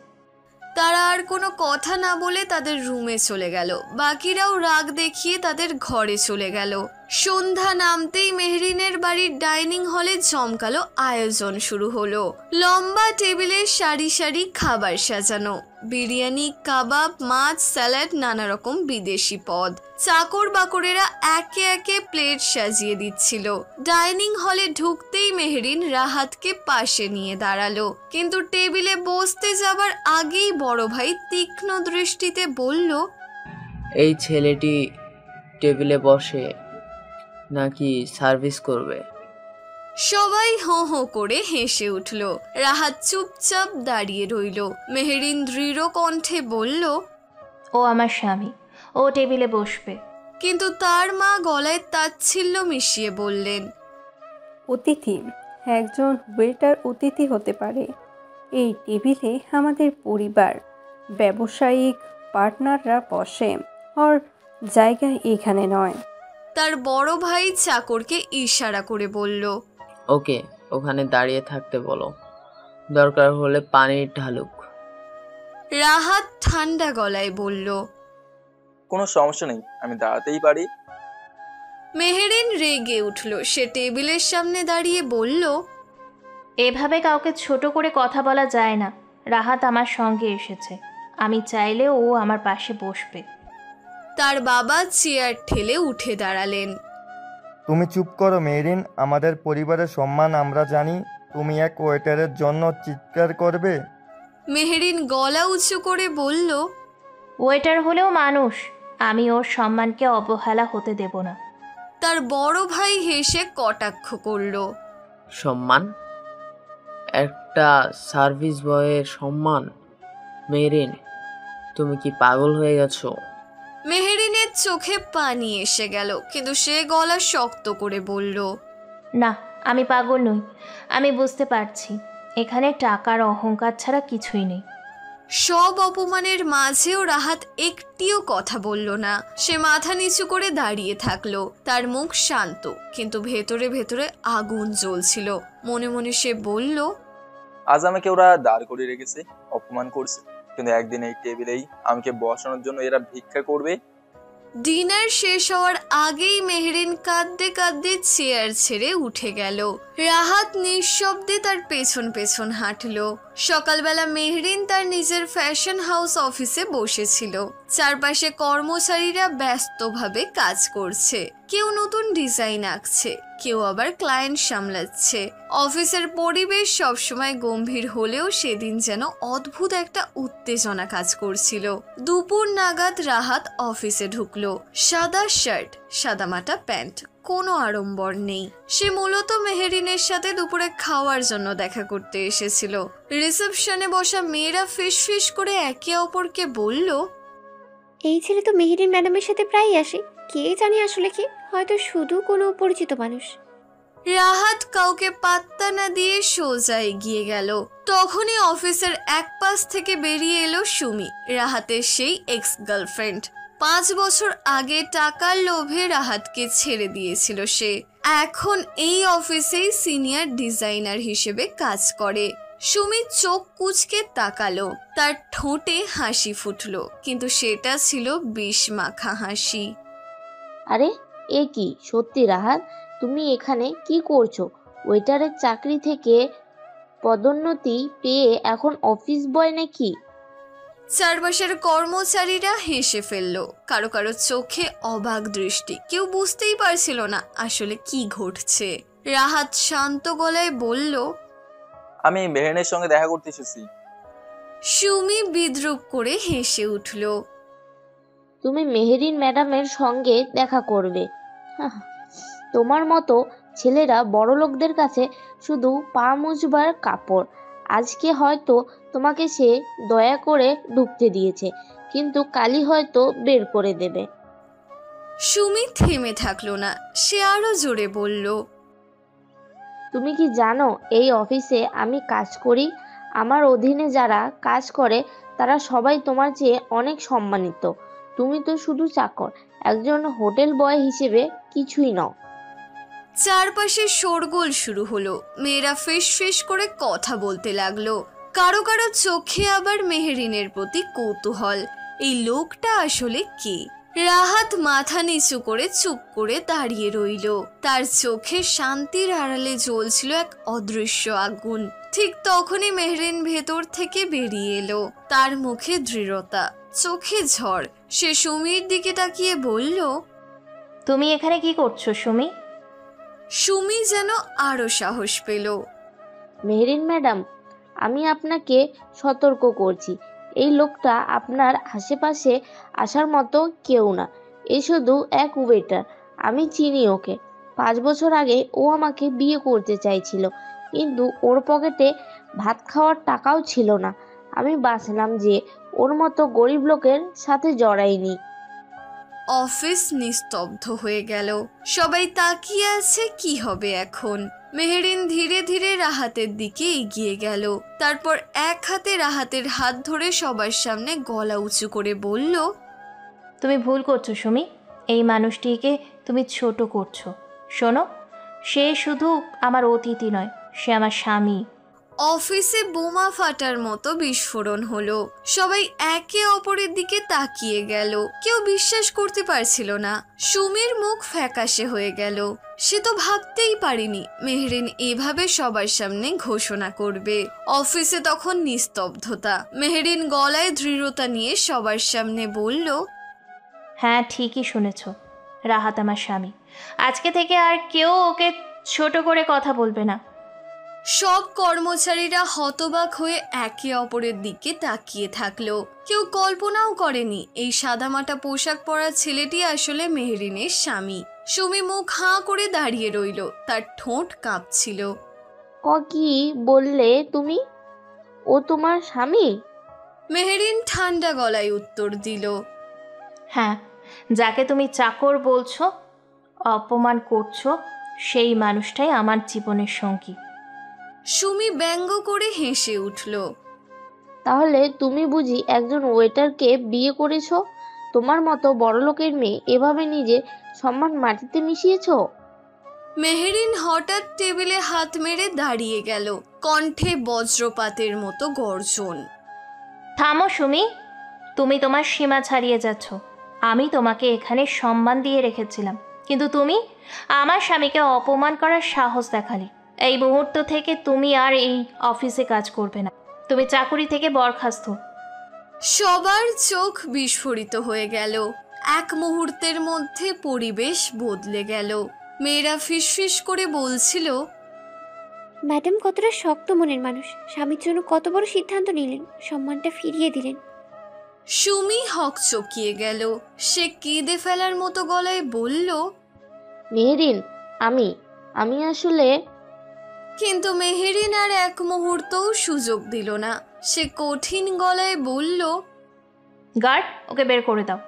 তারা আর কোনো কথা না বলে তাদের রুমে চলে গেল। বাকিরাও রাগ দেখিয়ে তাদের ঘরে চলে গেল। সন্ধ্যা নামতেই মেহরিনের বাড়ির ডাইনিং হলে জমকালো আয়োজন শুরু হলো। লম্বা টেবিলে সারি সারি খাবার সাজানো, বিরিয়ানি, কাবাব, মাছ, স্যালাড, নানা রকম বিদেশি পদ। চাকর বাকরেরা একে একে প্লেট সাজিয়ে দিচ্ছিল। ডাইনিং হলে ঢুকতেই মেহরিন রাহাতকে পাশে নিয়ে দাঁড়ালো, কিন্তু টেবিলে বসতে যাবার আগেই বড় ভাই তীক্ষ্ণ দৃষ্টিতে বলল, এই ছেলেটি টেবিলে বসে নাকি সার্ভিস করবে? সবাই হো হো করে হেসে উঠল। রাহাত চুপচাপ দাঁড়িয়ে রইল। মেহরিন দৃঢ় কণ্ঠে বলল, ও আমার স্বামী, ও টেবিলে বসবে। কিন্তু তার মা গলায় তাচ্ছিল্য মিশিয়ে বললেন, অতিথি, একজন ওয়েটার অতিথি হতে পারে। এই টেবিলে আমাদের পরিবার, ব্যবসায়িক পার্টনাররা বসে, ওর জায়গা এখানে নয়। তার বড় ভাই চাকরকে ইশারা করে বলল, ওকে ওখানে দাঁড়িয়ে থাকতে বলো, দরকার হলে পানির ঢালুক। রাহাত ঠান্ডা গলায় বলল, কোনো সমস্যা নেই, আমি দাঁড়াতেই পারি। মেহরিন রেগে উঠল। সে টেবিলের সামনে দাঁড়িয়ে বলল, এভাবে কাউকে ছোট করে কথা বলা যায় না। রাহাত আমার সঙ্গে এসেছে, আমি চাইলে ও আমার পাশে বসবে। তার বাবা চেয়ার ঠেলে উঠে দাঁড়ালেন। তুমি চুপ করো মেরিন, আমাদের পরিবারের সম্মান আমরা জানি। তুমি এক ওয়েটারের জন্য চিৎকার করবে? মেহরিন গলা উঁচু করে বলল, ওয়েটার হলেও মানুষ, আমি ওর সম্মানকে অবহেলা হতে দেব না। তার বড় ভাই হেসে কটাক্ষ করল, সম্মান? একটা সার্ভিস বয়ের সম্মান? মেরিন, তুমি কি পাগল হয়ে গেছো? মেহরিনের চোখে পানি এসে গেল, কিন্তু সে গলা শক্ত করে বলল, না, আমি পাগল নই। আমি বুঝতে পারছি এখানে টাকার অহংকার ছাড়া কিছুই নেই। সব অপমানের মাঝেও রাহাত একটিও কথা বলল না। সে মাথা নিচু করে দাঁড়িয়ে থাকলো। তার মুখ শান্ত, কিন্তু ভেতরে ভেতরে আগুন জ্বলছিল। মনে মনে সে বলল, আজ আমাকে ওরা দাঁড় করিয়ে রেখেছে, অপমান করছে, কিন্তু একদিন এই টেবিলেই আমাকে বসানোর জন্য এরা ভিক্ষা করবে। ডিনার শেষ হওয়ার আগেই মেহরিন কাঁদতে কাঁদতে চেয়ার ছেড়ে উঠে গেল। রাহাত নিঃশব্দে তার পেছন পেছন হাঁটল। সকালবেলা মেহরিন তার নিজের ফ্যাশন হাউস অফিসে বসেছিল। চারপাশে কর্মচারীরা ব্যস্তভাবে কাজ করছে। কেউ নতুন ডিজাইন আঁকছে, কেউ আবার ক্লায়েন্ট সামলাচ্ছে। অফিসের পরিবেশ সবসময় গম্ভীর হলেও সেদিন যেন অদ্ভুত একটা উত্তেজনা কাজ করছিল। দুপুর নাগাদ রাহাত অফিসে ঢুকলো। সাদা শার্ট, সাদামাটা প্যান্ট, কোনো আড়ম্বর নেই। সে মূলত মেহরিনের সাথে দুপুরে খাওয়ার জন্য দেখা করতে এসেছিল। রিসেপশনে বসা মেয়েরা ফিসফিস করে একে অপরকে বলল, এই ছেলে তো মেহরিন ম্যাডামের সাথে প্রায়ই আসে, কে জানে আসলে কি, হয়তো শুধু কোনো পরিচিত মানুষ। রাহাত কাউকে পাত্তা না দিয়ে সোজা এগিয়ে গেল। তখনই অফিসের এক পাশ থেকে বেরিয়ে এলো সুমি, রাহাতের সেই এক্স গার্লফ্রেন্ড। 5 বছর আগে টাকার লোভে রাহাতকে ছেড়ে দিয়েছিল সে। এখন এই অফিসেই সিনিয়র ডিজাইনার হিসেবে কাজ করে। সুমি চোখ কুঁচকে তাকালো। তার ঠোঁটে হাসি ফুটলো, কিন্তু সেটা ছিল বিষ মাখা হাসি। আরে এ কি সত্যি রাহাত, তুমি এখানে কি করছো? ওয়েটারের চাকরি থেকে পদোন্নতি পেয়ে এখন অফিস বয় নাকি? চারপাশের কর্মচারীরা হেসে ফেললো। কারো কারো চোখে অবাক দৃষ্টি। কেউ বুঝতেই পারছিল না আসলে কি ঘটছে। রাহাত শান্ত গলায় বলল, আমি মেহরিনের সঙ্গে দেখা করতে এসেছি। সুমি বিদ্রুপ করে হেসে উঠল। তুমি মেহরিন ম্যাডামের সঙ্গে দেখা করবে? তোমার মতো ছেলেরা বড় লোকদের কাছে শুধু পা মুছবার কাপড়। আজকে হয়তো তোমাকে সে দয়া করে ঢুকতে দিয়েছে, কিন্তু কালই হয়তো বের করে দেবে। সুমি থেমে থাকলো না, সে আরো জোরে বলল, তুমি কি জানো এই অফিসে আমি কাজ করি? আমার অধীনে যারা কাজ করে তারা সবাই তোমার চেয়ে অনেক সম্মানিত। তুমি তো শুধু চাকর, একজন হোটেল বয় হিসেবে কিছুই নও। চারপাশে শোরগোল শুরু হলো। মেয়েরা ফিস করে কথা বলতে লাগলো। কারো কারো চোখে আবার মেহরিনের প্রতি কৌতূহল। এই লোকটা আসলে কে? রাহাত মাথা নিচু করে চুপ করে দাঁড়িয়ে রইল। তার চোখে শান্তির আড়ালে জ্বলছিল এক অদৃশ্য আগুন। ঠিক তখনই মেহরিন ভেতর থেকে বেরিয়ে এলো, তার মুখে দৃঢ়তা, চোখে ঝড়। সে সুমির দিকে তাকিয়ে বলল, তুমি এখানে কি করছো সুমি? সুমি যেন আরো সাহস পেল। মেহরিন ম্যাডাম, আমি আপনাকে সতর্ক করছি, এই লোকটা আপনার আশেপাশে আসার মতো কেউ না। এ শুধু এক ওয়েটার। আমি চিনি ওকে। 5 বছর আগে ও আমাকে বিয়ে করতে চাইছিল, কিন্তু ওর পকেটে ভাত খাওয়ার টাকাও ছিল না। আমি বাঁচলাম যে ওর মতো গরিব লোকের সাথে জড়াইনি। অফিস নিস্তব্ধ হয়ে গেল। সবাই তাকিয়ে আছে কি হবে এখন। মেহরিন ধীরে ধীরে রাহাতের দিকে এগিয়ে গেল। তারপর এক হাতে রাহাতের হাত ধরে সবার সামনে গলা উঁচু করে বলল, তুমি ভুল করছো সুমি। এই মানুষটিকে তুমি ছোট করছো। শোনো, সে শুধু আমার অতিথি নয়, সে আমার স্বামী। অফিসে বোমা ফাটার মতো বিস্ফোরণ হলো। সবাই একে অপরের দিকে তাকিয়ে গেল। কেউ বিশ্বাস করতে পারছিল না। সুমির মুখ ফ্যাকাশে হয়ে গেল। সে তো ভাবতেই পারেনি মেহরিন এভাবে সবার সামনে ঘোষণা করবে। অফিসে তখন নিস্তব্ধতা। মেহরিন গলায় দৃঢ়তা নিয়ে সবার সামনে বলল, হ্যাঁ, ঠিকই শুনেছ, রাহাত আমার স্বামী। আজকে থেকে আর কেউ ওকে ছোট করে কথা বলবে না। সব কর্মচারীরা হতবাক হয়ে একে অপরের দিকে তাকিয়ে থাকলো। কেউ কল্পনাও করেনি এই সাদামাটা পোশাক পরা ছেলেটি আসলে মেহরিনের স্বামী। সুমি মুখ হাঁ করে দাঁড়িয়ে রইল, তার ঠোঁট কাঁপছিল। কি বললে তুমি? ও তোমার স্বামী? মেহরিন ঠান্ডা গলায় উত্তর দিল, হ্যাঁ, যাকে তুমি চাকর বলছো, অপমান করছো, সেই মানুষটাই আমার জীবনের সঙ্গী। সুমি ব্যঙ্গ করে হেসে উঠল। তাহলে তুমি বুঝি একজন ওয়েটারকে বিয়ে করেছো? তোমার মতো বড়লোকের মেয়ে এভাবে নিজে সম্মান মাটিতে মিশিয়েছো? মেহরিন হঠাৎ টেবিলে হাত মেরে দাঁড়িয়ে গেল, কণ্ঠে বজ্রপাতের মতো গর্জন। থামো সুমি, তুমি তোমার সীমা ছাড়িয়ে যাচ্ছ। আমি তোমাকে এখানে সম্মান দিয়ে রেখেছিলাম, কিন্তু তুমি আমার স্বামীকে অপমান করার সাহস দেখালে। এই মুহূর্ত থেকে তুমি আর এই অফিসে কাজ করবে না। তুমি চাকুরি থেকে বরখাস্ত। সবার চোখ বিস্ফোরিত হয়ে গেল। এক মুহূর্তের মধ্যে পরিবেশ বদলে গেল। মেয়েরা ফিসফিস করে বলছিল, ম্যাডাম কতটা শক্ত মনের মানুষ, স্বামীর জন্য কত বড় সিদ্ধান্ত নিলেন, সম্মানটা ফিরিয়ে দিলেন। সুমি হকচকিয়ে গেল। সে কেঁদে ফেলার মতো গলায় বলল, মেহরিন, আমি আসলে... কিন্তু মেহেরিন আর এক মুহূর্তও সুযোগ দিল না। সে কঠিন গলায় বলল, গার্ড, ওকে বের করে দাও।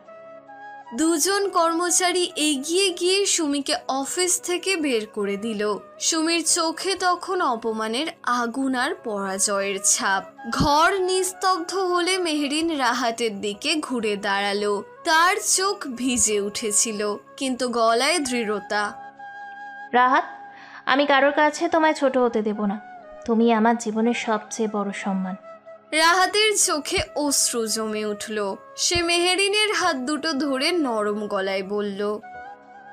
দুজন কর্মচারী এগিয়ে গিয়ে সুমিকে অফিস থেকে বের করে দিল। সুমির চোখে তখন অপমানের আগুন আর পরাজয়ের ছাপ। ঘর নিস্তব্ধ হলে মেহরিন রাহাতের দিকে ঘুরে দাঁড়ালো। তার চোখ ভিজে উঠেছিল, কিন্তু গলায় দৃঢ়তা। রাহাত, আমি কারোর কাছে তোমায় ছোট হতে দেব না। তুমি আমার জীবনের সবচেয়ে বড় সম্মান। রাহাতের চোখে অশ্রু জমে উঠল। সে মেহেরিনের হাত দুটো ধরে নরম গলায় বলল,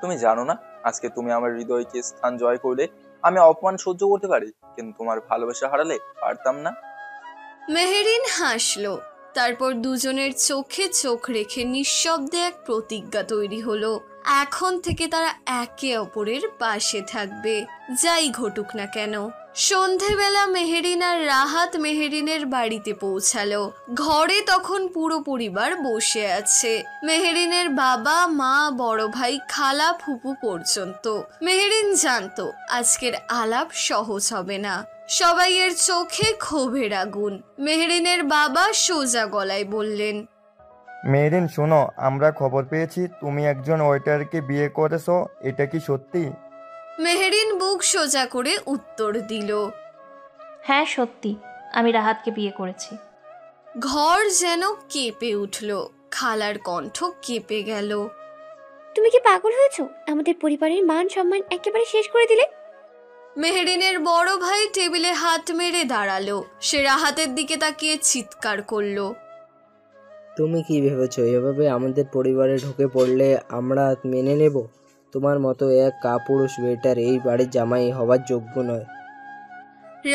তুমি জানো না, আজকে তুমি আমার হৃদয়কে স্থান জয় করলে। আমি অপমান সহ্য করতে পারি, কিন্তু তোমার ভালোবাসা হারালে পারতাম না। মেহেরিন হাসলো। তারপর দুজনের চোখে চোখ রেখে নিঃশব্দে এক প্রতিজ্ঞা তৈরি হলো। এখন থেকে তারা একে অপরের পাশে থাকবে, যাই ঘটুক না কেন। সন্ধেবেলা মেহেরিন আর রাহাত মেহেরিনের বাড়িতে পৌঁছালো। ঘরে তখন পুরো পরিবার বসে আছে। মেহেরিনের বাবা, মা, বড় ভাই, খালা, ফুপু পর্যন্ত। মেহেরিন জানতো আজকের আলাপ সহজ হবে না। সবাইয়ের চোখে ক্ষোভের আগুন। মেহেরিনের বাবা সোজা গলায় বললেন, মেহরিন শোনো, আমরা খবর পেয়েছি তুমি একজন ওয়েটারকে বিয়ে করেছো, এটা কি সত্যি? মেহেরিন বুক সোজা করে উত্তর দিল, হ্যাঁ সত্যি, আমি রাহাতকে বিয়ে করেছি। ঘর যেন কেঁপে উঠল। খালার কণ্ঠ কেঁপে গেল। তুমি কি পাগল হয়েছো? আমাদের পরিবারের মান সম্মান একেবারে শেষ করে দিলে। মেহেরিনের বড় ভাই টেবিলে হাত মেরে দাঁড়ালো। সে রাহাতের দিকে তাকিয়ে চিৎকার করলো, তুমি কি ভেবেছো এভাবে আমাদের পরিবারে ঢুকে পড়লে আমরা মেনে নেব? তোমার মতো এক কাপুরুষ ওয়েটার এই বাড়ির জামাই হবার যোগ্য নয়।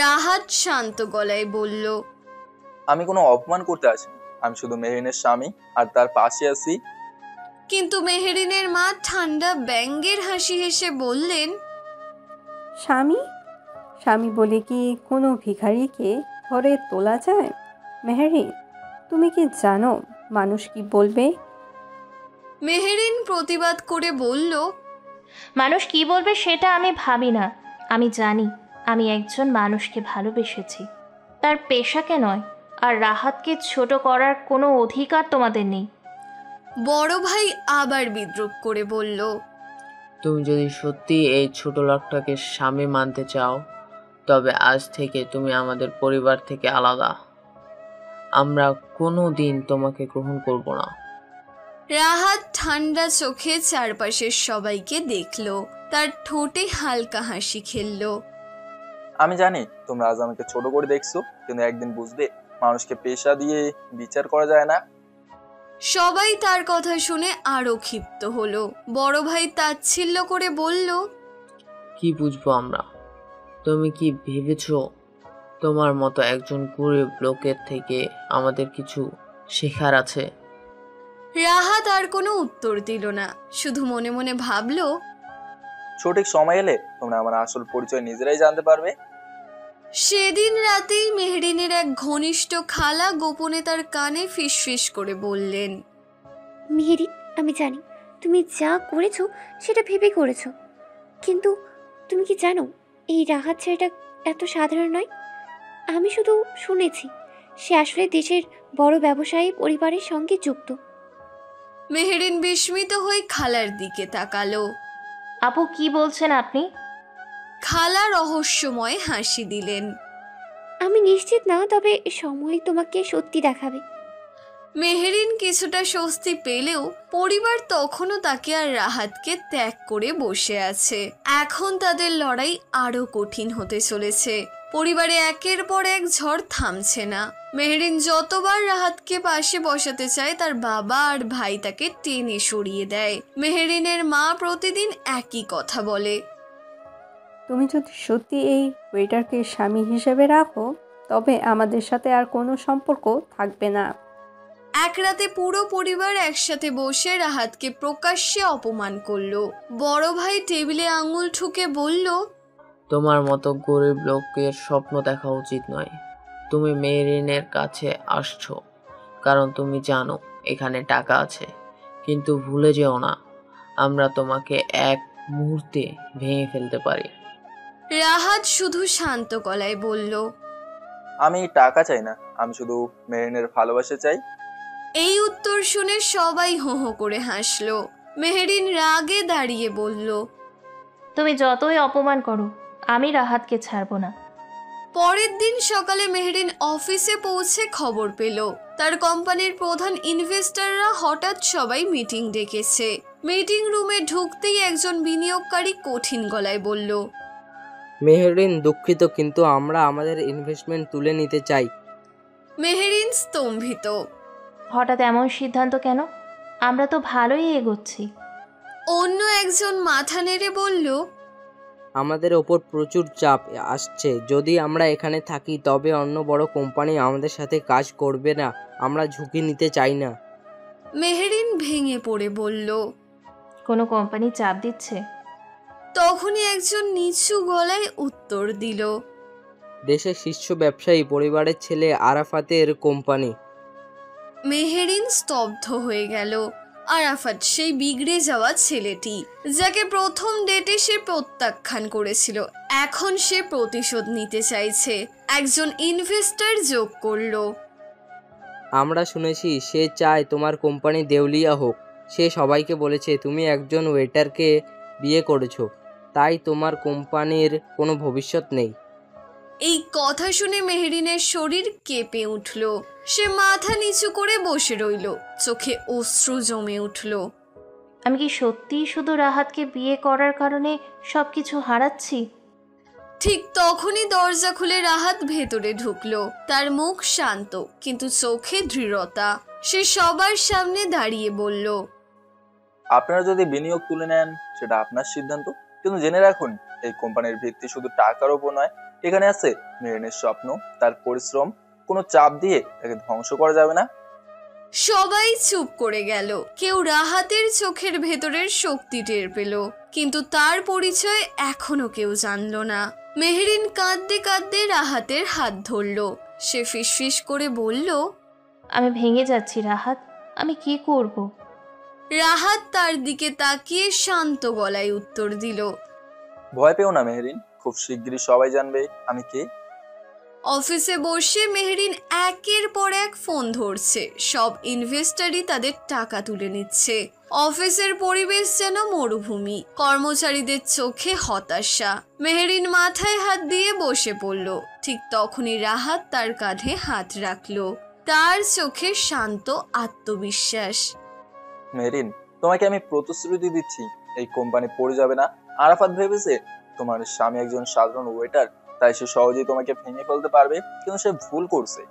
রাহাত শান্ত গলায় বলল, আমি কোনো অপমান করতে আসিনি, আমি শুধু মেহরিনের স্বামী আর তার পাশে আছি। কিন্তু মেহেরিনের মা ঠান্ডা ব্যঙ্গের হাসি হেসে বললেন, স্বামী? স্বামী বলে কি কোনো ভিখারিকে ঘরে তোলা যায়? মেহেরিন, তুমি কি জানো মানুষ কি বলবে? মেহেরিন প্রতিবাদ করে বলল, মানুষ কি বলবে সেটা আমি ভাবি না। আমি জানি আমি একজন মানুষকে ভালোবেসেছি, তার পেশাকে নয়। আর রাহাতকে ছোট করার কোনো অধিকার তোমাদের নেই। বড় ভাই আবার বিদ্রূপ করে বলল, তুমি যদি সত্যি এই ছোট লোকটাকে স্বামী মানতে চাও, তবে আজ থেকে তুমি আমাদের পরিবার থেকে আলাদা। আমরা কোনো দিন তোমাকে গ্রহণ করব না। রাহাত ঠান্ডা চোখে চারপাশের সবাইকে দেখল, তার ঠোঁটে হালকা হাসি খেলল। আমি জানি তোমরা আজ আমাকে ছোট করে দেখছো, কিন্তু একদিন বুঝবে মানুষকে পেশা দিয়ে বিচার করা যায় না। সবাই তার কথা শুনে আরো ক্ষিপ্ত হলো। বড় ভাই তাচ্ছিল্য করে বলল, কি বুঝবো আমরা? তুমি কি ভেবেছো তোমার মতো একজন গরিব লোকের থেকে আমাদের কিছু শেখার আছে? রাহাত আর কোনো উত্তর দিল না, শুধু মনে মনে ভাবল, সঠিক সময় এলে তোমরা আমার আসল পরিচয় নিজেরাই জানতে পারবে। সেদিন রাতেই মেহরিনের এক ঘনিষ্ঠ খালা গোপনে তার কানে ফিসফিস করে বললেন, মেহেরিন, আমি জানি তুমি যা করেছো সেটা ভেবে করেছো, কিন্তু তুমি কি জানো এই রাহাত ছেলেটা এত সাধারণ নয়। আমি শুধু শুনেছি সে আসলে দেশের বড় ব্যবসায়ী পরিবারের সঙ্গে যুক্ত। মেহরিন বিস্মিত হয়ে খালার দিকে তাকালো। আপু, কি বলছেন আপনি? খালা রহস্যময় হাসি দিলেন। আমি নিশ্চিত না, তবে সময় তোমাকে সত্যি দেখাবে। মেহরিন কিছুটা স্বস্তি পেলেও পরিবার তখনও তাকে আর রাহাতকে ত্যাগ করে বসে আছে। এখন তাদের লড়াই আরো কঠিন হতে চলেছে। পরিবারে একের পর এক ঝড় থামছে না। মেহরিন যতবার রাহাতকে পাশে বসাতে চায়, তার বাবা আর ভাই তাকে টেনে সরিয়ে দেয়। মেহরিনের মা প্রতিদিন একই কথা বলে, তুমি যদি সত্যি এই ওয়েটারকে স্বামী হিসেবে রাখো, তবে আমাদের সাথে আর কোনো সম্পর্ক থাকবে না। এক রাতে পুরো পরিবার একসাথে বসে রাহাতকে প্রকাশ্যে অপমান করলো। বড় ভাই টেবিলে আঙুল ঠুকে বলল, তোমার মতো গরিব লোকের স্বপ্ন দেখা উচিত নয়। তুমি মেরিনের কাছে আসছো কারণ তুমি জানো এখানে টাকা আছে, কিন্তু ভুলে যেও না আমরা তোমাকে এক মুহূর্তে ভেঙে ফেলতে পারি। রাহাত শুধু শান্ত গলায় বলল, আমি টাকা চাই না, আমি শুধু মেহরিনের ভালোবাসা চাই। এই উত্তর শুনে সবাই হো হো করে হাসলো। মেহরিন রাগে দাঁড়িয়ে বলল, তুমি যতই অপমান করো, আমি রাহাতকে ছাড়বো না। পরের দিন সকালে মেহরিন অফিসে পৌঁছে খবর পেল তার কোম্পানির প্রধান ইনভেস্টররা হঠাৎ সবাই মিটিং ডেকেছে। মিটিং রুমে ঢুকতেই একজন বিনিয়োগকারী কঠিন গলায় বলল, মেহরিন, দুঃখিত, কিন্তু আমরা আমাদের ইনভেস্টমেন্ট তুলে নিতে চাই। মেহরিন স্তম্ভিত। হঠাৎ এমন সিদ্ধান্ত কেন? আমরা তো ভালোই এগোচ্ছি। অন্য একজন মাথা নেড়ে বলল, আমাদের ওপর প্রচুর চাপ আসছে। যদি আমরা এখানে থাকি তবে অন্য বড় কোম্পানি আমাদের সাথে কাজ করবে না। আমরা ঝুঁকি নিতে চাই না। মেহরিন ভেঙে পড়ে বলল। কোনো কোম্পানি চাপ দিচ্ছে? তখনই একজন নিচু গলায় উত্তর দিল, দেশের শীর্ষ ব্যবসায়ী পরিবারের ছেলে আরাফাতের কোম্পানি। মেহরিন স্তব্ধ হয়ে গেল। আরাফাত সেই বিগড়ে যাওয়া ছেলেটি যাকে প্রথম ডেটে সে প্রত্যাখ্যান করেছিল, এখন সে প্রতিশোধ নিতে চাইছে। একজন ইনভেস্টর যোগ করলো, আমরা শুনেছি সে চায় তোমার কোম্পানি দেউলিয়া হোক। সে সবাইকে বলেছে তুমি একজন ওয়েটারকে বিয়ে করেছো, তাই তোমার কোম্পানির কোনো ভবিষ্যৎ নেই। এই কথা শুনে মেহরিনের শরীর কেঁপে উঠল। সে মাথা নিচু করে বসে রইল, চোখে অশ্রু জমে উঠল। আমি কি সত্যিই শুধু রাহাতকে বিয়ে করার কারণে সব কিছু হারাচ্ছি? ঠিক তখনই দরজা খুলে রাহাত ভেতরে ঢুকলো। তার মুখ শান্ত কিন্তু চোখে দৃঢ়তা। সে সবার সামনে দাঁড়িয়ে বলল, আপনারা যদি বিনিয়োগ তুলে নেন সেটা আপনার সিদ্ধান্ত, কিন্তু জেনে রাখুন এই কোম্পানির ভিত্তি শুধু টাকার উপর নয়, এখানে আছে মেরিনের স্বপ্ন, তার পরিশ্রম। কোনো চাপ দিয়ে তাকে ধ্বংস করা যাবে না। সবাই চুপ করে গেল। কেউ রাহাতের চোখের ভেতরের শক্তি টের পেল, কিন্তু তার পরিচয় এখনো কেউ জানল না। মেহেরিন কাঁদতে কাঁদতে রাহাতের হাত ধরল। সে ফিসফিস করে বলল, আমি ভেঙে যাচ্ছি রাহাত, আমি কি করব? রাহাত তার দিকে তাকিয়ে শান্ত গলায় উত্তর দিল, ভয় পেও না মেহেরিন, খুব শিগগিরই সবাই জানবে আমি কে। অফিসে বসে মেহেরিন একের পর এক ফোন ধরছে। সব ইনভেস্টরই তাদের টাকা তুলে নিচ্ছে। অফিসের পরিবেশ যেন মরুভূমি। কর্মচারীদের চোখে হতাশা। মেহেরিন মাথায় হাত দিয়ে বসে পড়ল। ঠিক তখনই রাহাত তার কাঁধে হাত রাখলো। তার চোখে শান্ত আত্মবিশ্বাস। মেরিন, তোমাকে আমি প্রতিশ্রুতি দিচ্ছি এই কোম্পানি পড়ে যাবে না। আরাফাত ভেবেছে তোমার স্বামী একজন সাধারণ ওয়েটার, তাই সে সহজেই তোমাকে ভেঙে ফেলতে পারবে, কিন্তু সে ভুল করছে।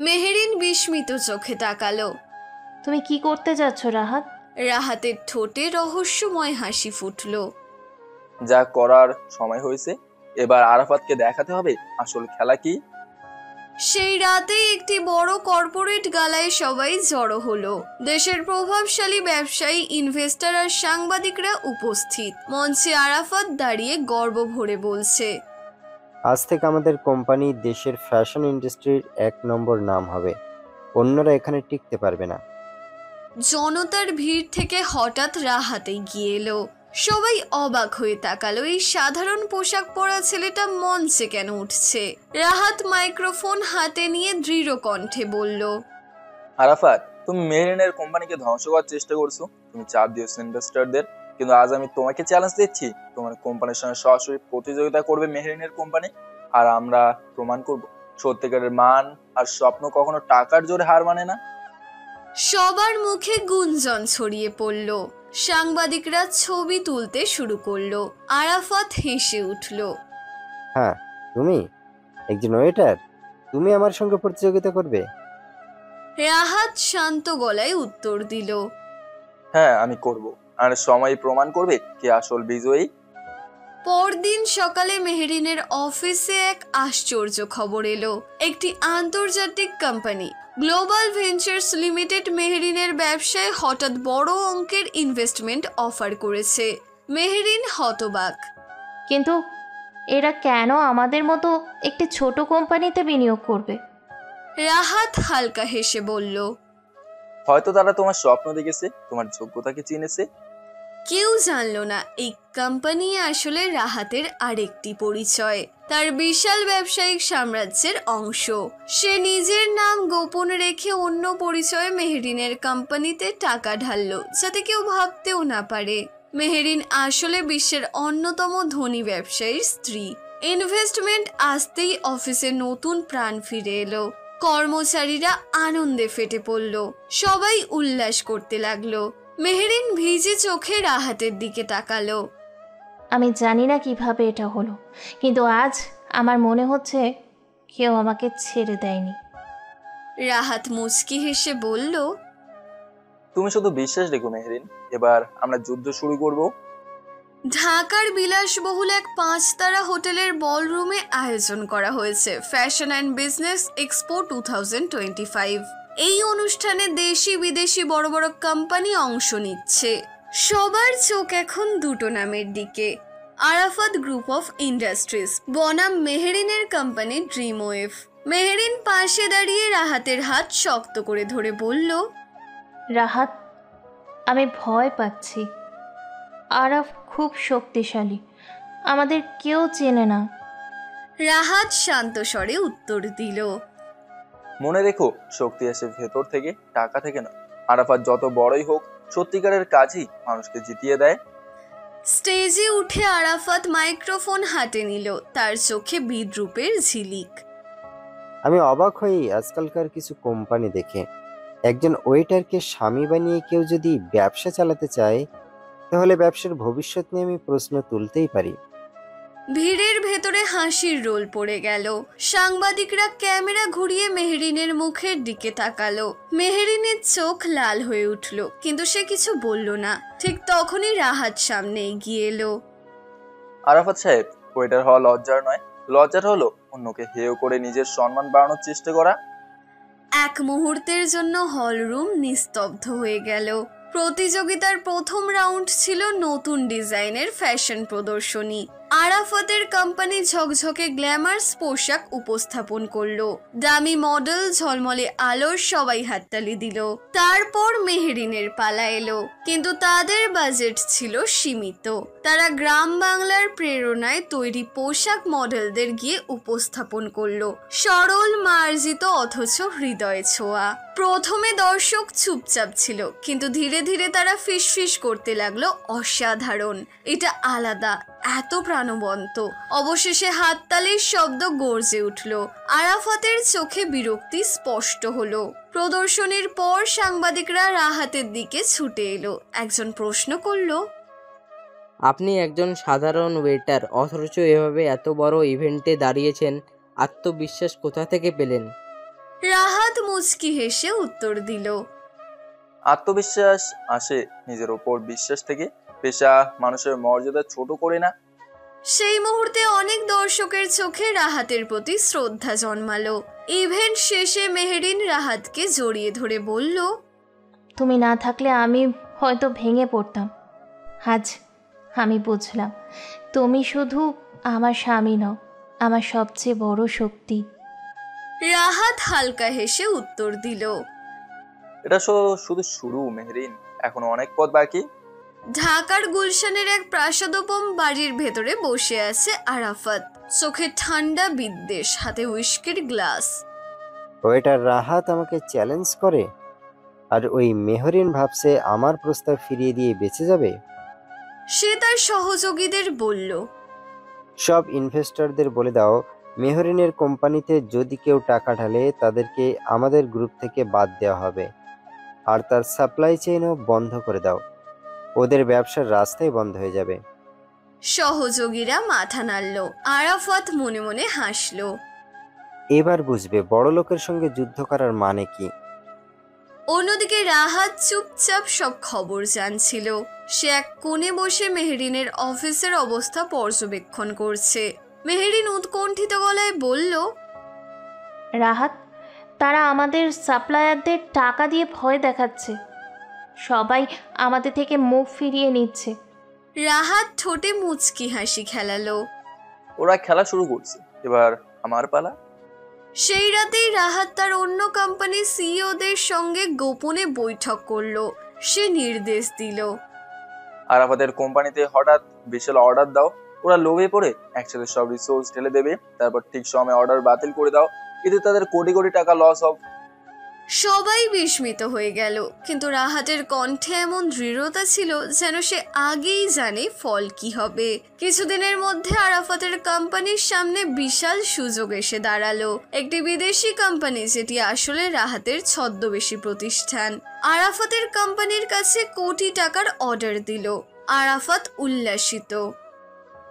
মেহেরিন বিস্মিত চোখে তাকালো। তুমি কি করতে যাচ্ছ রাহাত? রাহাতের ঠোঁটে রহস্যময় হাসি ফুটল। যা করার সময় হয়েছে, এবার আরাফাতকে দেখাতে হবে আসল খেলা কি। সেই রাতে একটি বড় কর্পোরেট গালায় সবাই জড়ো হলো। দেশের প্রভাবশালী ব্যবসায়ী, ইনভেস্টর আর সাংবাদিকরা উপস্থিত। মঞ্চে আরাফাত দাঁড়িয়ে গর্ব ভরে বলছে, আজ থেকে আমাদের কোম্পানি দেশের ফ্যাশন ইন্ডাস্ট্রির 1 নম্বর নাম হবে। অন্যরা এখানে টিকতে পারবে না। জনতার ভিড় থেকে হঠাৎ রাহাত এগিয়ে এলো। সবাই অবাক হয়ে তাকালো, এই সাধারণ পোশাক পরা ছেলেটা মঞ্চে কেন উঠছে? রাহাত মাইক্রোফোন হাতে নিয়ে দৃঢ় কণ্ঠে বলল, আরাফাত, তুমি মেরিনের কোম্পানিকে ধ্বংস করার চেষ্টা করছো। তুমি চাপ দিয়েছো ইনভেস্টরদের, কিন্তু আজ আমি তোমাকে চ্যালেঞ্জ দিচ্ছি। তোমার কোম্পানির সঙ্গে সরাসরি প্রতিযোগিতা করবে মেহরিনের কোম্পানি, আর আমরা প্রমাণ করব সত্যিকারের মান আর স্বপ্ন কখনো টাকার জোরে হার মানে না। সবার মুখে গুঞ্জন ছড়িয়ে পড়ল। সাংবাদিকরা ছবি তুলতে শুরু করলো। আরাফাত হেসে উঠল। হ্যাঁ, তুমি একজন ওয়েটার, তুমি আমার সঙ্গে প্রতিযোগিতা করবে? রাহাত শান্ত গলায় উত্তর দিল, হ্যাঁ, আমি করব, আর সময় প্রমাণ করবে কে আসল বিজয়ী। পরদিন সকালে মেহরিনের অফিসে এক আশ্চর্য খবর এলো। একটি আন্তর্জাতিক কোম্পানি, গ্লোবাল ভেঞ্চার্স লিমিটেড, মেহরিনের ব্যবসায় হঠাৎ বড় অঙ্কের ইনভেস্টমেন্ট অফার করেছে। মেহরিন হতবাক। কিন্তু এরা কেন আমাদের মতো একটি ছোট কোম্পানিতে বিনিয়োগ করবে? রাহাত হালকা হেসে বলল, হয়তো তারা তোমার স্বপ্ন দেখেছে, তোমার যোগ্যতাকে চিনেছে। কেউ জানলো না এই কোম্পানি আসলে রাহাতের আরেকটি পরিচয়, তার বিশাল ব্যবসায়িক সাম্রাজ্যের অংশ। সে নিজের নাম গোপন রেখে অন্য পরিচয়ে মেহরিনের কোম্পানিতে টাকা ঢাললো, যাতে কেউ ভাবতেও না পারে মেহরিন আসলে বিশ্বের অন্যতম ধনী ব্যবসায়ীর স্ত্রী। ইনভেস্টমেন্ট আসতেই অফিসে নতুন প্রাণ ফিরে এলো। কর্মচারীরা আনন্দে ফেটে পড়ল। সবাই উল্লাস করতে লাগলো। মেহরিন ভিজে চোখে রাহাতের দিকে তাকালো। আমি জানি না কিভাবে এটা হলো, কিন্তু আজ আমার মনে হচ্ছে কেউ আমাকে ছেড়ে দেয়নি। রাহাত মুচকি হেসে বলল, তুমি শুধু বিশ্বাস রেখো মেহরিন, এবার আমরা যুদ্ধ শুরু করব। ঢাকার বিলাসবহুল এক 5 তারা হোটেলের বলরুমে আয়োজন করা হয়েছে ফ্যাশন অ্যান্ড বিজনেস এক্সপো 2025। এই অনুষ্ঠানে দেশি বিদেশি বড় বড় কোম্পানি অংশ নিচ্ছে। সবার চোখ এখন দুটো নামের দিকে, আরাফাত গ্রুপ অফ ইন্ডাস্ট্রিজ বনাম মেহরিনের কোম্পানি ড্রিম ওয়েভ। মেহরিন পাশে দাঁড়িয়ে রাহাতের হাত শক্ত করে ধরে বলল, রাহাত, আমি ভয় পাচ্ছি। আরাফ খুব শক্তিশালী, আমাদের কেউ চেনে না। রাহাত শান্ত স্বরে উত্তর দিল, মনে রেখো, শক্তি আসে ভেতর থেকে, টাকা থেকে নয়। আরাফাত যত বড়ই হোক, সত্যিকারের কাজই মানুষকে জিতিয়ে দেয়। স্টেজে উঠে আরাফাত মাইক্রোফোন হাতে নিল, তার চোখে বিদ্রুপের ঝিলিক। আমি অবাক হই আজকালকার কিছু কোম্পানি দেখে। একজন ওয়েটারকে স্বামী বানিয়ে কেউ যদি ব্যবসা চালাতে চায়, তাহলে ব্যবসার ভবিষ্যৎ নিয়ে আমি প্রশ্ন তুলতেই পারি। ভিড়ের ভেতরে হাসির রোল পড়ে গেল। সাংবাদিকরা ক্যামেরা ঘুরিয়ে মেহরিনের মুখের দিকে তাকালো। মেহরিনের চোখ লাল হয়ে উঠল, কিন্তু সে কিছু বলল না। ঠিক তখনই রাহাত সামনে এগিয়ে এলো। আরাফাত সাহেব, ওয়েটার হওয়া লজ্জার নয়, লজ্জার হলো অন্যকে হেয় করে নিজের সম্মান বাড়ানোর চেষ্টা করা। এক মুহূর্তের জন্য হলরুম নিস্তব্ধ হয়ে গেল। প্রতিযোগিতার প্রথম রাউন্ড ছিল নতুন ডিজাইনের ফ্যাশন প্রদর্শনী। আরাফাতের কোম্পানি ঝকঝকে গ্ল্যামার্স পোশাক উপস্থাপন করলো। দামি মডেল, ঝলমলে আলোর সবাই হাততালি দিল। তারপর মেহরিনের পালা এলো, কিন্তু তাদের বাজেট ছিল সীমিত। তারা গ্রাম বাংলার প্রেরণায় তৈরি পোশাক মডেলদের গিয়ে উপস্থাপন করলো, সরল মার্জিত অথচ হৃদয় ছোঁয়া। প্রথমে দর্শক চুপচাপ ছিল, কিন্তু ধীরে ধীরে তারা ফিসফিস করতে লাগলো, অসাধারণ, এটা আলাদা, এত প্রাণবন্ত। অবশেষে হাততালির শব্দ গর্জে উঠল। আরাফাতের চোখে বিরক্তি স্পষ্ট হলো। প্রদর্শনীর পর সাংবাদিকরা রাহাতের দিকে ছুটে এলো। একজন প্রশ্ন করলো, আপনি একজন সাধারণ ওয়েটার, অথচ এভাবে এত বড় ইভেন্টে দাঁড়িয়েছেন, আত্মবিশ্বাস কোথা থেকে পেলেন? রাহাত মুচকি হেসে উত্তর দিল, আত্মবিশ্বাস আসে নিজের ওপর বিশ্বাস থেকে। পেশা মানুষের মর্যাদা ছোট করে না। সেই মুহূর্তে অনেক দর্শকের চোখে রাহাতের প্রতি শ্রদ্ধা জন্মালো। ইভেন্ট শেষে মেহরিন রাহাতকে জড়িয়ে ধরে বলল, তুমি না থাকলে আমি হয়তো ভেঙে পড়তাম। আজ আমি বুঝলাম, তুমি শুধু আমার স্বামী নও, আমার সবচেয়ে বড় শক্তি। রাহাত হালকা হেসে উত্তর দিল, এটা শুধু শুরু মেহরিন, এখনো অনেক পথ বাকি। ঢাকার গুলশানের এক প্রাসাদোপম বাড়ির ভেতরে বসে আছে আরাফাত। চোখে ঠান্ডা বিদ্বেষ, হাতে হুইস্কির গ্লাস। ওয়েটার রাহাত আমাকে চ্যালেঞ্জ করে, আর ওই মেহরিন ভাবছে আমার প্রস্তাব ফিরিয়ে দিয়ে বেঁচে যাবে। সে তার সহযোগীদের বলল, সব ইনভেস্টরদের বলে দাও, মেহরিনের কোম্পানিতে যদি কেউ টাকা ঢালে তাদেরকে আমাদের গ্রুপ থেকে বাদ দেওয়া হবে, আর তার সাপ্লাই চেইনও বন্ধ করে দাও। ওদের ব্যবসার রাস্তাই বন্ধ হয়ে যাবে। সহযোগীরা মাথা নাড়ল। আরাফাত মনে মনে হাসল। এবার বুঝবে বড় লোকের সঙ্গে যুদ্ধ করার মানে কি। অন্যদিকে রাহাত চুপচাপ সব খবর জানছিল। সে এক কোণে বসে মেহরিনের অফিসের অবস্থা পর্যবেক্ষণ করছে। মেহরিন উৎকণ্ঠিত গলায় বলল, রাহাত, তারা আমাদের সাপ্লায়ারদের টাকা দিয়ে ভয় দেখাচ্ছে, সবাই আমাদের থেকে মুখ ফিরিয়ে নিচ্ছে। রাহাত ঠোঁটে মুচকি হাসি খেলালো। ওরা খেলা শুরু করছে, এবার আমার পালা। সেই রাতেই রাহাত তার অন্য কোম্পানির সিইওদের সঙ্গে গোপনে বৈঠক করলো। সে নির্দেশ দিল, আরাফাতের কোম্পানিতে হঠাৎ বিশাল অর্ডার দাও। ওরা লোভে পড়ে একসাথে সব রিসোর্স ঢেলে দেবে, তারপর ঠিক সময় অর্ডার বাতিল করে দাও। এতে তাদের কোটি কোটি টাকা লস হবে। সবাই বিস্মিত হয়ে গেল, কিন্তু রাহাতের কণ্ঠে এমন দৃঢ়তা ছিল যেন সে আগেই জানে ফল কি হবে। কিছুদিনের মধ্যে আরাফাতের কোম্পানির সামনে বিশাল সুযোগ এসে দাঁড়ালো। একটি বিদেশি কোম্পানি, যেটি আসলে রাহাতের ছদ্মবেশী প্রতিষ্ঠান, আরাফাতের কোম্পানির কাছে কোটি টাকার অর্ডার দিল। আরাফাত উল্লাসিত।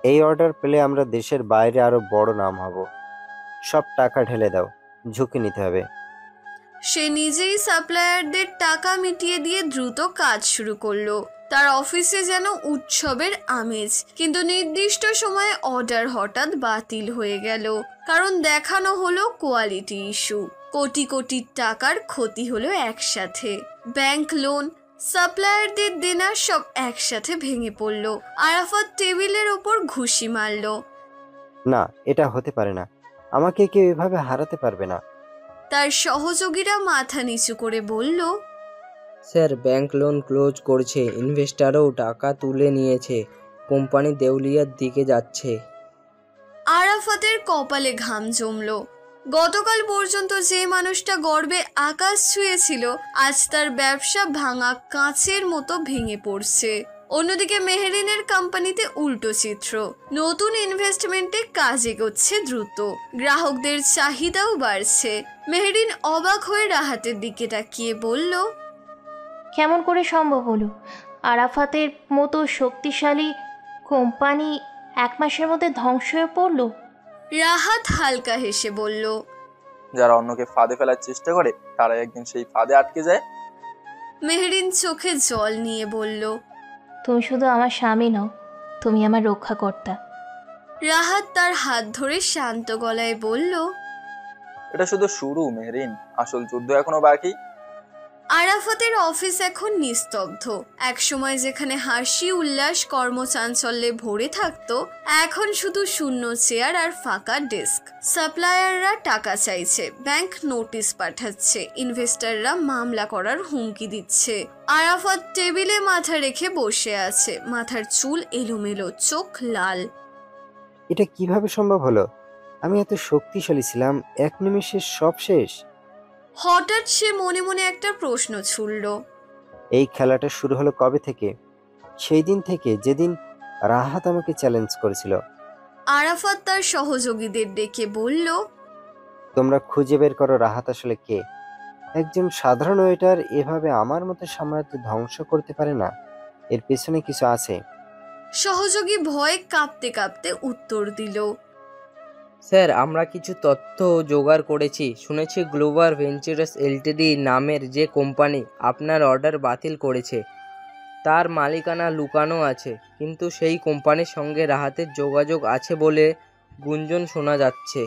এই অর্ডার পেলে আমরা দেশের বাইরে আরো বড় নাম হব। সব টাকা ঢেলে দাও, ঝুঁকি নিতে হবে। সে নিজেই সাপ্লায়ারদের টাকা মিটিয়ে দিয়ে দ্রুত কাজ শুরু করলো। তার অফিসে যেন উৎসবের আমেজ। কিন্তু নির্দিষ্ট সময়ে অর্ডার হঠাৎ বাতিল হয়ে গেল, কারণ দেখানো হলো কোয়ালিটি ইস্যু। কোটি কোটি টাকার ক্ষতি হলো একসাথে। ব্যাংক লোন, সাপ্লায়ারদের দেনা সব একসাথে ভেঙে পড়ল। আরাফাত টেবিলের ওপর ঘুষি মারল। না, এটা হতে পারে না, আমাকে কেউ এভাবে হারাতে পারবে না। তার সহযোগীরা মাথা নিচু করে বলল, স্যার, ব্যাংক লোন ক্লোজ করছে, ইনভেস্টারও টাকা তুলে নিয়েছে, কোম্পানি দেউলিয়ার দিকে যাচ্ছে। আরাফাতের কপালে ঘাম জমল। গতকাল পর্যন্ত যে মানুষটা গর্বে আকাশ ছুঁয়েছিল, আজ তার ব্যবসা ভাঙা কাঁচের মতো ভেঙে পড়ছে। অন্যদিকে মেহরিনের কোম্পানিতে উল্টো চিত্র। নতুন ইনভেস্টমেন্টে কাজ এগোচ্ছে দ্রুত, গ্রাহকদের চাহিদাও বাড়ছে। মেহরিন অবাক হয়ে রাহাতের দিকে তাকিয়ে বলল, কেমন করে সম্ভব হলো? আরাফাতের মতো শক্তিশালী কোম্পানি 1 মাসের মধ্যে ধ্বংস হয়ে পড়লো। রাহাত হালকা হেসে বলল, যারা অন্যকে ফাঁদে ফেলার চেষ্টা করে তারা একদিন সেই ফাঁদে আটকে যায়। মেহরিন চোখে জল নিয়ে বলল, তুমি শুধু আমার স্বামী নও, তুমি আমার রক্ষাকর্তা। রাহাত তার হাত ধরে শান্ত গলায় বলল, এটা শুধু শুরু মেহরিন, আসল যুদ্ধ এখনো বাকি। আরাফাতের অফিস এখন নিস্তব্ধ। একসময় যেখানে হাসি উল্লাস কর্মচাঞ্চল্যে ভরে থাকতো, এখন শুধু শূন্য চেয়ার আর ফাঁকা ডেস্ক। সাপ্লায়াররা টাকা চাইছে, ব্যাংক নোটিশ পাঠাচ্ছে, ইনভেস্টররা মামলা করার হুমকি দিচ্ছে। আরাফাত টেবিলে মাথা রেখে বসে আছে, মাথার চুল এলোমেলো, চোখ লাল। এটা কিভাবে সম্ভব হলো? আমি এত শক্তিশালী ছিলাম, 1 নিমেষে সব শেষ। হঠাৎ সে মনে মনে একটা প্রশ্ন ছুড়ল। এই খেলাটা শুরু হলো কবে থেকে? সেই দিন থেকে যেদিন রাহাত আমাকে চ্যালেঞ্জ করেছিল। আরাফাত তার সহযোগীদের ডেকে বলল, তোমরা খুঁজে বের করো রাহাত আসলে কে। একজন সাধারণ ওয়েটার এভাবে আমার মতো সাম্রাজ্য ধ্বংস করতে পারে না, এর পেছনে কিছু আছে। সহযোগী ভয়ে কাঁপতে কাঁপতে উত্তর দিল, স্যার, আমরা কিছু তথ্য জোগাড় করেছি। শুনেছি গ্লোবাল ভেঞ্চার্স এলটিডি নামের যে কোম্পানি আপনার অর্ডার বাতিল করেছে, তার মালিকানা লুকানো আছে, কিন্তু সেই কোম্পানির সঙ্গে রাহাতের যোগাযোগ আছে বলে গুঞ্জন শোনা যাচ্ছে।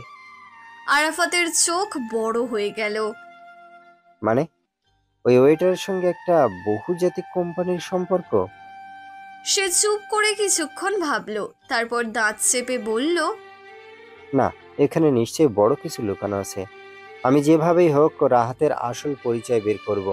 আরাফাতের চোখ বড় হয়ে গেল। মানে ওই ওয়েটারের সঙ্গে একটা বহুজাতিক কোম্পানির সম্পর্ক? সে চুপ করে কিছুক্ষণ ভাবলো, তারপর দাঁত চেপে বলল, না, এখানে নিশ্চয়ই বড় কিছু লুকানো আছে। আমি যেভাবেই হোক রাহাতের আসল পরিচয় বের করব।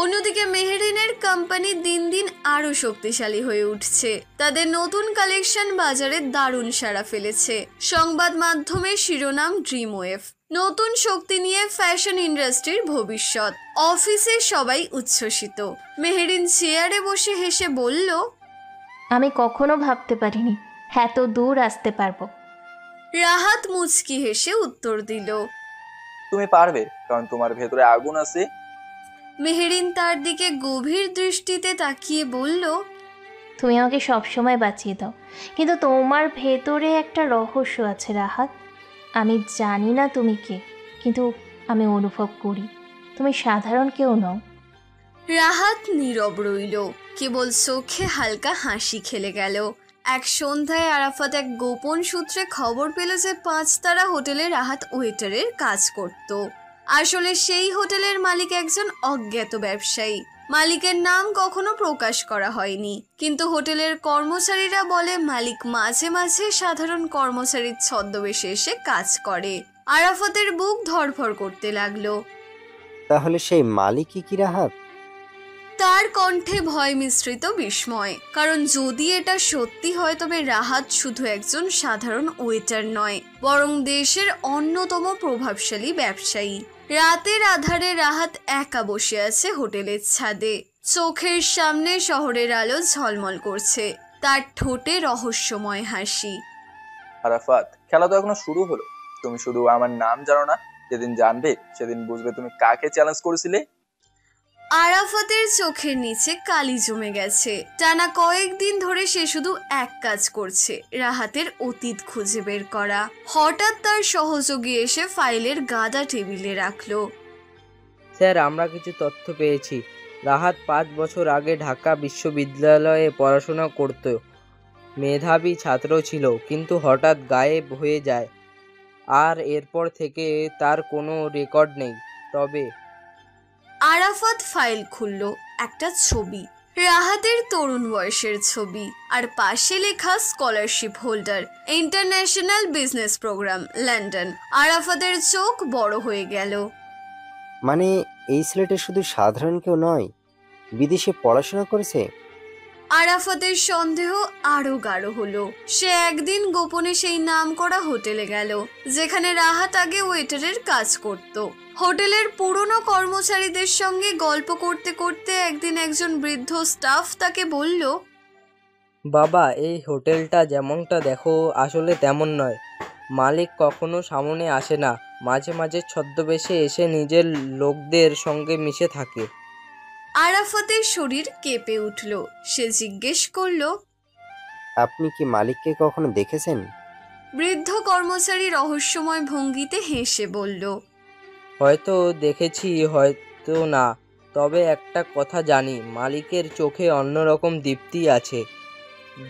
অন্যদিকে মেহরিনের কোম্পানি দিন দিন আরো শক্তিশালী হয়ে উঠছে। তাদের নতুন কালেকশন বাজারে দারুণ সাড়া ফেলেছে। সংবাদ মাধ্যমে শিরোনাম ড্রিম ওয়েভ, নতুন শক্তি নিয়ে ফ্যাশন ইন্ডাস্ট্রির ভবিষ্যৎ। অফিসে সবাই উচ্ছ্বসিত। মেহরিন চেয়ারে বসে হেসে বলল, আমি কখনো ভাবতে পারিনি এত দূর আসতে পারবো। রাহাত মুচকি হেসে উত্তর দিল, তুমি পারবে, কারণ তোমার ভেতরে আগুন আছে। মেহরিন তার দিকে গভীর দৃষ্টিতে তাকিয়ে বলল, তুমি আমাকে সবসময় বাঁচিয়ে দাও, কিন্তু তোমার ভেতরে একটা রহস্য আছে রাহাত। আমি জানি না তুমি কে, কিন্তু আমি অনুভব করি তুমি সাধারণ কেউ নও। রাহাত নীরব রইল, কেবল চোখে হালকা হাসি খেলে গেল। এক সন্ধ্যায় আরাফাত এক গোপন সূত্রে খবর পেল যে 5 তারা হোটেলে রাহাত ওয়েটারের কাজ করত। আসলে সেই হোটেলের মালিক একজন অজ্ঞাত ব্যবসায়ী। মালিকের নাম কখনো প্রকাশ করা হয়নি, কিন্তু হোটেলের কর্মচারীরা বলে মালিক মাঝে মাঝে সাধারণ কর্মচারীর ছদ্মবেশে এসে কাজ করে। আরাফাতের বুক ধড়ফড় করতে লাগলো। তাহলে সেই মালিকই কি রাহাত? তার কণ্ঠে ভয় মিশ্রিত বিস্ময়, কারণ যদি এটা সত্যি হয় তবে রাহাত শুধু একজন সাধারণ ওয়েটার নয়, বরং দেশের অন্যতম প্রভাবশালী ব্যবসায়ী। রাতের আধারে রাহাত একা বসে আছে হোটেলের ছাদে। চোখের সামনে শহরের আলো ঝলমল করছে, তার ঠোঁটে রহস্যময় হাসি। আরাফাত, খেলা তো এখনো শুরু হলো। তুমি শুধু আমার নাম জানো না, যেদিন জানবে সেদিন বুঝবে তুমি কাকে চ্যালেঞ্জ করেছিলে। আরাফাতের চোখের নিচে কালি জমে গেছে। টানা কয়েকদিন ধরে সে শুধু এক কাজ করছে, রাহাতের অতীত খুঁজে বের করা। হঠাৎ তার সহযোগী এসে ফাইলের গাদা টেবিলে রাখলো। স্যার, আমরা কিছু তথ্য পেয়েছি। রাহাত 5 বছর আগে ঢাকা বিশ্ববিদ্যালয়ে পড়াশোনা করত, মেধাবী ছাত্র ছিল, কিন্তু হঠাৎ গায়েব হয়ে যায়। আর এরপর থেকে তার কোনো রেকর্ড নেই। তবে আরাফাত ফাইল খুলল, একটা ছবি, রাহাতের তরুণ বয়সের ছবি, আর পাশে লেখা scholarship holder, international business programme, London. আরাফাতের চোখ বড় হয়ে গেল। মানে এই ছেলেটা শুধু সাধারণ কেউ নয়, বিদেশে পড়াশোনা করেছে। আরাফাতের সন্দেহ আরো গাঢ় হলো। সে একদিন গোপনে সেই নামকরা হোটেলে গেল যেখানে রাহাত আগে ওয়েটারের কাজ করত। হোটেলের পুরনো কর্মচারীদের সঙ্গে গল্প করতে করতে একদিন একজন বৃদ্ধ স্টাফ তাকে বলল, বাবা, এই হোটেলটা যেমনটা দেখো আসলে তেমন নয়। মালিক কখনো সামনে আসে না, মাঝে মাঝে ছদ্মবেশে এসে নিজের লোকদের সঙ্গে মিশে থাকে। আরাফাতের শরীর কেঁপে উঠল। সে জিজ্ঞেস করল, আপনি কি মালিককে কখনো দেখেছেন? বৃদ্ধ কর্মচারী রহস্যময় ভঙ্গিতে হেসে বলল, হয়তো দেখেছি, হয়তো না, তবে একটা কথা জানি, মালিকের চোখে অন্যরকম দীপ্তি আছে।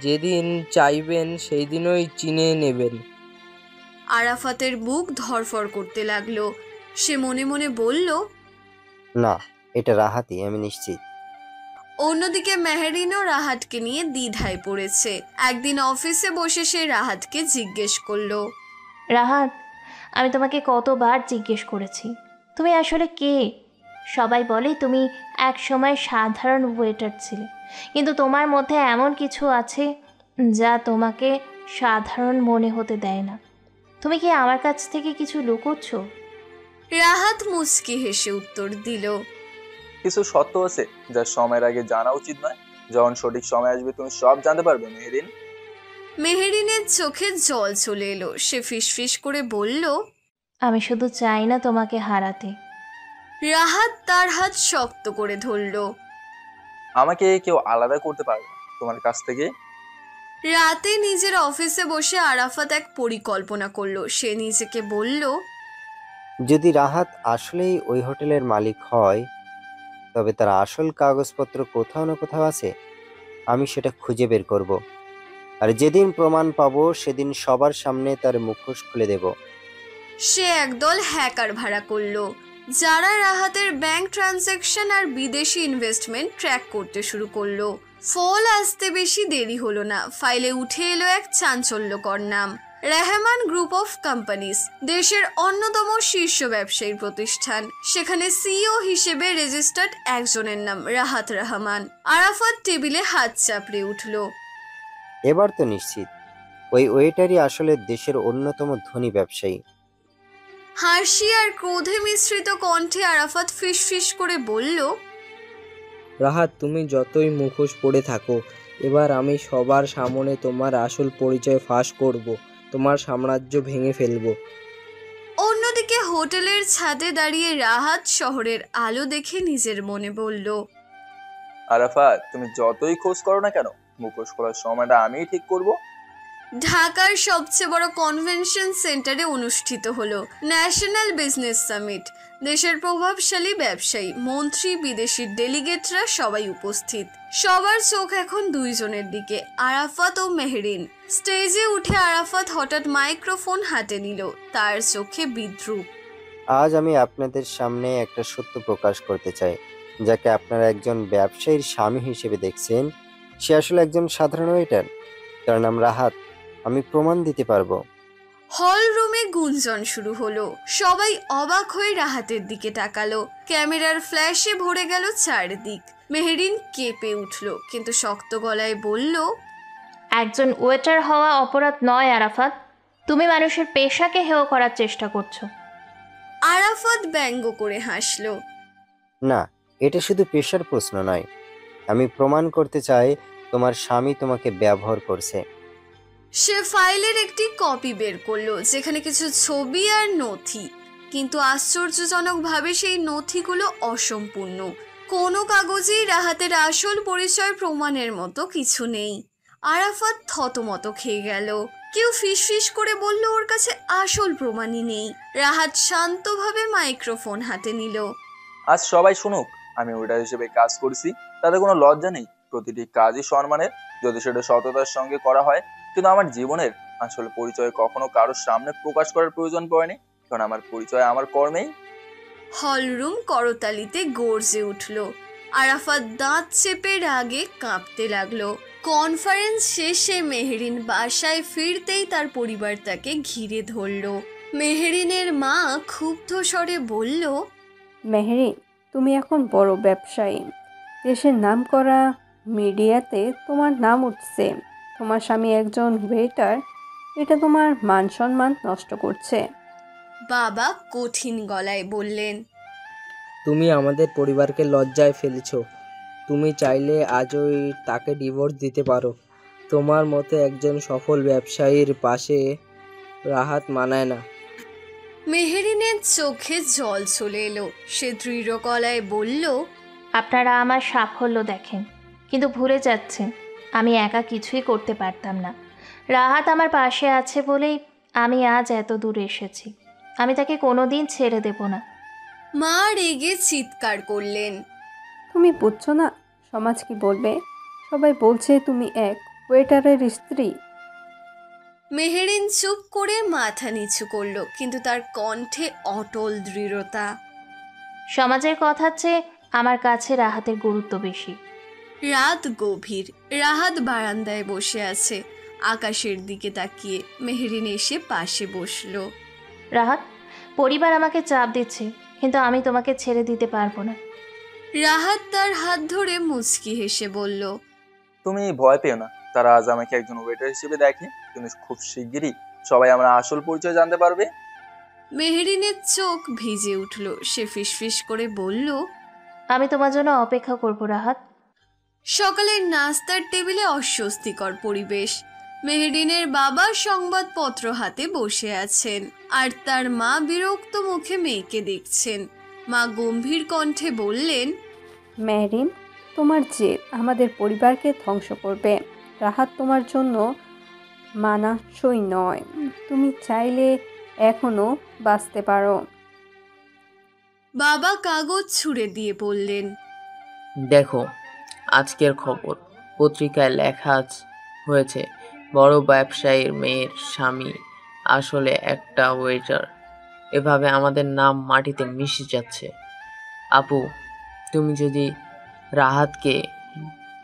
যেদিন চাইবেন সেই দিনই চিনে নেবেন। আরাফাতের বুক ধড়ফড় করতে লাগলো। সে মনে মনে বলল, না, এটা রাহাতই, আমি নিশ্চিত। অন্যদিকে মেহেরিনও রাহাতকে নিয়ে দ্বিধায় পড়েছে। একদিন অফিসে বসে সে রাহাতকে জিজ্ঞেস করলো, রাহাত, আমি তোমাকে কতবার জিজ্ঞেস করেছি তুমি আসলে কে? সবাই বলে তুমি এক সময় সাধারণ ওয়েটার ছিলে, কিন্তু তোমার মধ্যে এমন কিছু আছে যা তোমাকে সাধারণ মনে হতে দেয় না। তুমি কি আমার কাছ থেকে কিছু লুকোচ্ছ? রাহাত মুচকি হেসে উত্তর দিল, কিছু সত্য আছে যা সময়ের আগে জানা উচিত নয়। যখন সঠিক সময় আসবে তুমি সব জানতে পারবে মেহেরিন। মেহেরিনের চোখে জল চলে এলো। সে ফিসফিস করে বলল, আমি শুধু চাই না তোমাকে হারাতে। রাহাত তার হাত শক্ত করে ধরল। আমাকে কেউ আলাদা করতে পারবে না তোমার কাছ থেকে। রাতে নিজের অফিসে বসে আরাফাত এক পরিকল্পনা করলো। সে নিজেকে বলল, যদি রাহাত আসলেই ওই হোটেলের মালিক হয়, তবে তার আসল কাগজপত্র কোথাও না কোথাও আছে। আমি সেটা খুঁজে বের করব, আর যেদিন প্রমাণ পাবো সেদিন সবার সামনে তার মুখোশ খুলে দেব। সে একদল হ্যাকার ভাড়া করলো, যারা রাহাতের ব্যাংক ট্রানজ্যাকশন আর বিদেশি ইনভেস্টমেন্ট ট্র্যাক করতে শুরু করলো। ফল আসতে বেশি দেরি হলো না। ফাইলে উঠে এলো এক চাঞ্চল্যকর নাম, রেহমান গ্রুপ অফ কোম্পানিজ, দেশের অন্যতম শীর্ষ ব্যবসায়ী প্রতিষ্ঠান। সেখানে সিইও হিসেবে রেজিস্টার্ড একজনের নাম রাহাত রহমান। আরাফাত টেবিলে হাত চাপড়ে উঠল। এবার তো নিশ্চিত ওই ওয়েটারই আসলে দেশের অন্যতম ধনী ব্যবসায়ী। হাসি আর ক্রোধে মিশ্রিত কণ্ঠে আরাফাত ফিসফিস করে বলল, রাহাত, তুমি যতই মুখোশ পরে থাকো, এবার আমি সবার সামনে তোমার আসল পরিচয় ফাঁস করব, তোমার সাম্রাজ্য ভেঙে ফেলবো। অন্যদিকে হোটেলের ছাদে দাঁড়িয়ে রাহাত শহরের আলো দেখে নিজের মনে বলল, আরাফাত, তুমি যতই খোঁজ করো না কেন, মুখোশ খোলার সময়টা আমিই ঠিক করব। ঢাকার সবচেয়ে বড় কনভেনশন সেন্টারে অনুষ্ঠিত হলো ন্যাশনাল বিজনেস সামিট। দেশের প্রভাবশালী ব্যবসায়ী, মন্ত্রী, বিদেশি ডেলিগেটরা সবাই উপস্থিত। সবার চোখ এখন দুইজনের দিকে, আরাফাত ও মেহেরিন। স্টেজে উঠে আরাফাত হঠাৎ মাইক্রোফোন হাতে নিল, তার চোখে বিদ্রুপ। আজ আমি আপনাদের সামনে একটা সত্য প্রকাশ করতে চাই। যাকে আপনারা একজন ব্যবসায়ীর স্বামী হিসেবে দেখছেন, সে আসলে একজন সাধারণ ওয়েটার। তার নাম রাহাত। আমি প্রমাণ দিতে পারবো। হল রুমে গুঞ্জন শুরু হলো। সবাই অবাক হয়ে রাহাতের দিকে তাকালো। ক্যামেরার ফ্ল্যাশে ভরে গেল চারদিক। মেহেরিন কেঁপে উঠল, কিন্তু শক্ত গলায় বলল, একজন ওয়েটার হওয়া অপরাধ নয় আরাফাত। তুমি মানুষের পেশাকে হেয় করার চেষ্টা করছো। আরাফাত ব্যঙ্গ করে হাসল। না, এটা শুধু পেশার প্রশ্ন নয়। আমি প্রমাণ করতে চাই তোমার স্বামী তোমাকে ব্যবহার করছে। সে ফাইলের একটি কপি বের করলো, যেখানে কিছু ছবি আর নথি, কিন্তু আশ্চর্যজনকভাবে সেই নথিগুলো অসম্পূর্ণ। কোনো কাগজেই রাহাতের আসল পরিচয় প্রমাণের মতো কিছু নেই। আরাফাত থতমত খেয়ে গেল। কেউ ফিসফিস করে বলল ওর কাছে আসল প্রমাণই নেই। রাহাত শান্তভাবে মাইক্রোফোন হাতে নিল। আজ সবাই শুনুক, আমি ওয়েটার হিসেবে কাজ করছি, তাতে কোনো লজ্জা নেই। প্রতিটি কাজই সম্মানের, যদি সেটা সততার সঙ্গে করা হয়। কিন্তু আমার জীবনের আসল পরিচয় কখনো কারোর সামনে প্রকাশ করার প্রয়োজন পড়েনি, কারণ আমার পরিচয় আমার কর্মেই। হলরুম করতালিতে গর্জে উঠল। আরাফাত দাঁত চেপে রাগে কাঁপতে লাগলো। কনফারেন্স শেষে মেহেরিন বাসায় ফিরতেই তার পরিবার তাকে ঘিরে ধরল। মেহেরিনের মা ক্ষুব্ধ স্বরে বলল, মেহেরিন, তুমি এখন বড় ব্যবসায়ী, দেশের নামকরা মিডিয়াতে তোমার নাম উঠছে। তোমার স্বামী একজন ওয়েটার, এটা তোমার মান সম্মান নষ্ট করছে। বাবা কঠিন গলায় বললেন, তুমি আমাদের পরিবারকে লজ্জায় ফেলেছ। তুমি চাইলে আজই তাকে ডিভোর্স দিতে পারো। তোমার মতে একজন সফল ব্যবসায়ীর পাশে রাহাত মানায় না। মেহেরিনের চোখে জল চলে এলো। সে দৃঢ় গলায় বলল, আপনারা আমার সাফল্য দেখেন, কিন্তু ভুলে যাচ্ছেন আমি একা কিছুই করতে পারতাম না। রাহাত আমার পাশে আছে বলেই আমি আজ এত দূর এসেছি। আমি তাকে কোনোদিন ছেড়ে দেব না। মা রেগে চিৎকার করলেন। তুমি বুঝছো না সমাজ কি বলবে? সবাই বলছে তুমি এক ওয়েটারের স্ত্রী। মেহেরিন চুপ করে মাথা নিচু করলো, কিন্তু তার কণ্ঠে অটল দৃঢ়তা। সমাজের কথার চেয়ে আমার কাছে রাহাতের গুরুত্ব বেশি। রাত গভীর। রাহাত বারান্দায় বসে আছে, আকাশের দিকে তাকিয়ে। মেহেরিন এসে পাশে বসলো। রাহাত, পরিবার আমাকে চাপ দিচ্ছে, কিন্তু আমি তোমাকে ছেড়ে দিতে পারবো না। রাহাত তার হাত ধরে মুচকি হেসে বলল, তুমি ভয় পেও না। তারা আজ আমাকে একজন ওয়েটার হিসেবে দেখে, কিন্তু খুব শিগগিরই সবাই আমার আসল পরিচয় জানতে পারবে। মেহেরিনের চোখ ভিজে উঠল। সে ফিসফিস করে বলল, আমি তোমার জন্য অপেক্ষা করব রাহাত। সকালের নাস্তার টেবিলে অস্বস্তিকর পরিবেশ। মেহেরিনের বাবা সংবাদপত্র হাতে বসে আছেন, আর তার মা বিরক্ত মুখে মেয়েকে দেখছেন। মা গম্ভীর কণ্ঠে বললেন, মেহরিন, তোমার জেদ আমাদের পরিবারকে ধ্বংস করবে। রাহাত তোমার জন্য মানানসই নয়। তুমি চাইলে এখনো বাঁচতে পারো। বাবা কাগজ ছুঁড়ে দিয়ে বললেন, দেখো, আজকের খবর পত্রিকায় লেখা হয়েছে বড় ব্যবসায়ীর মেয়ের স্বামী আসলে একটা ওয়েটার। এভাবে আমাদের নাম মাটিতে মিশে যাচ্ছে। আপু, তুমি যদি রাহাতকে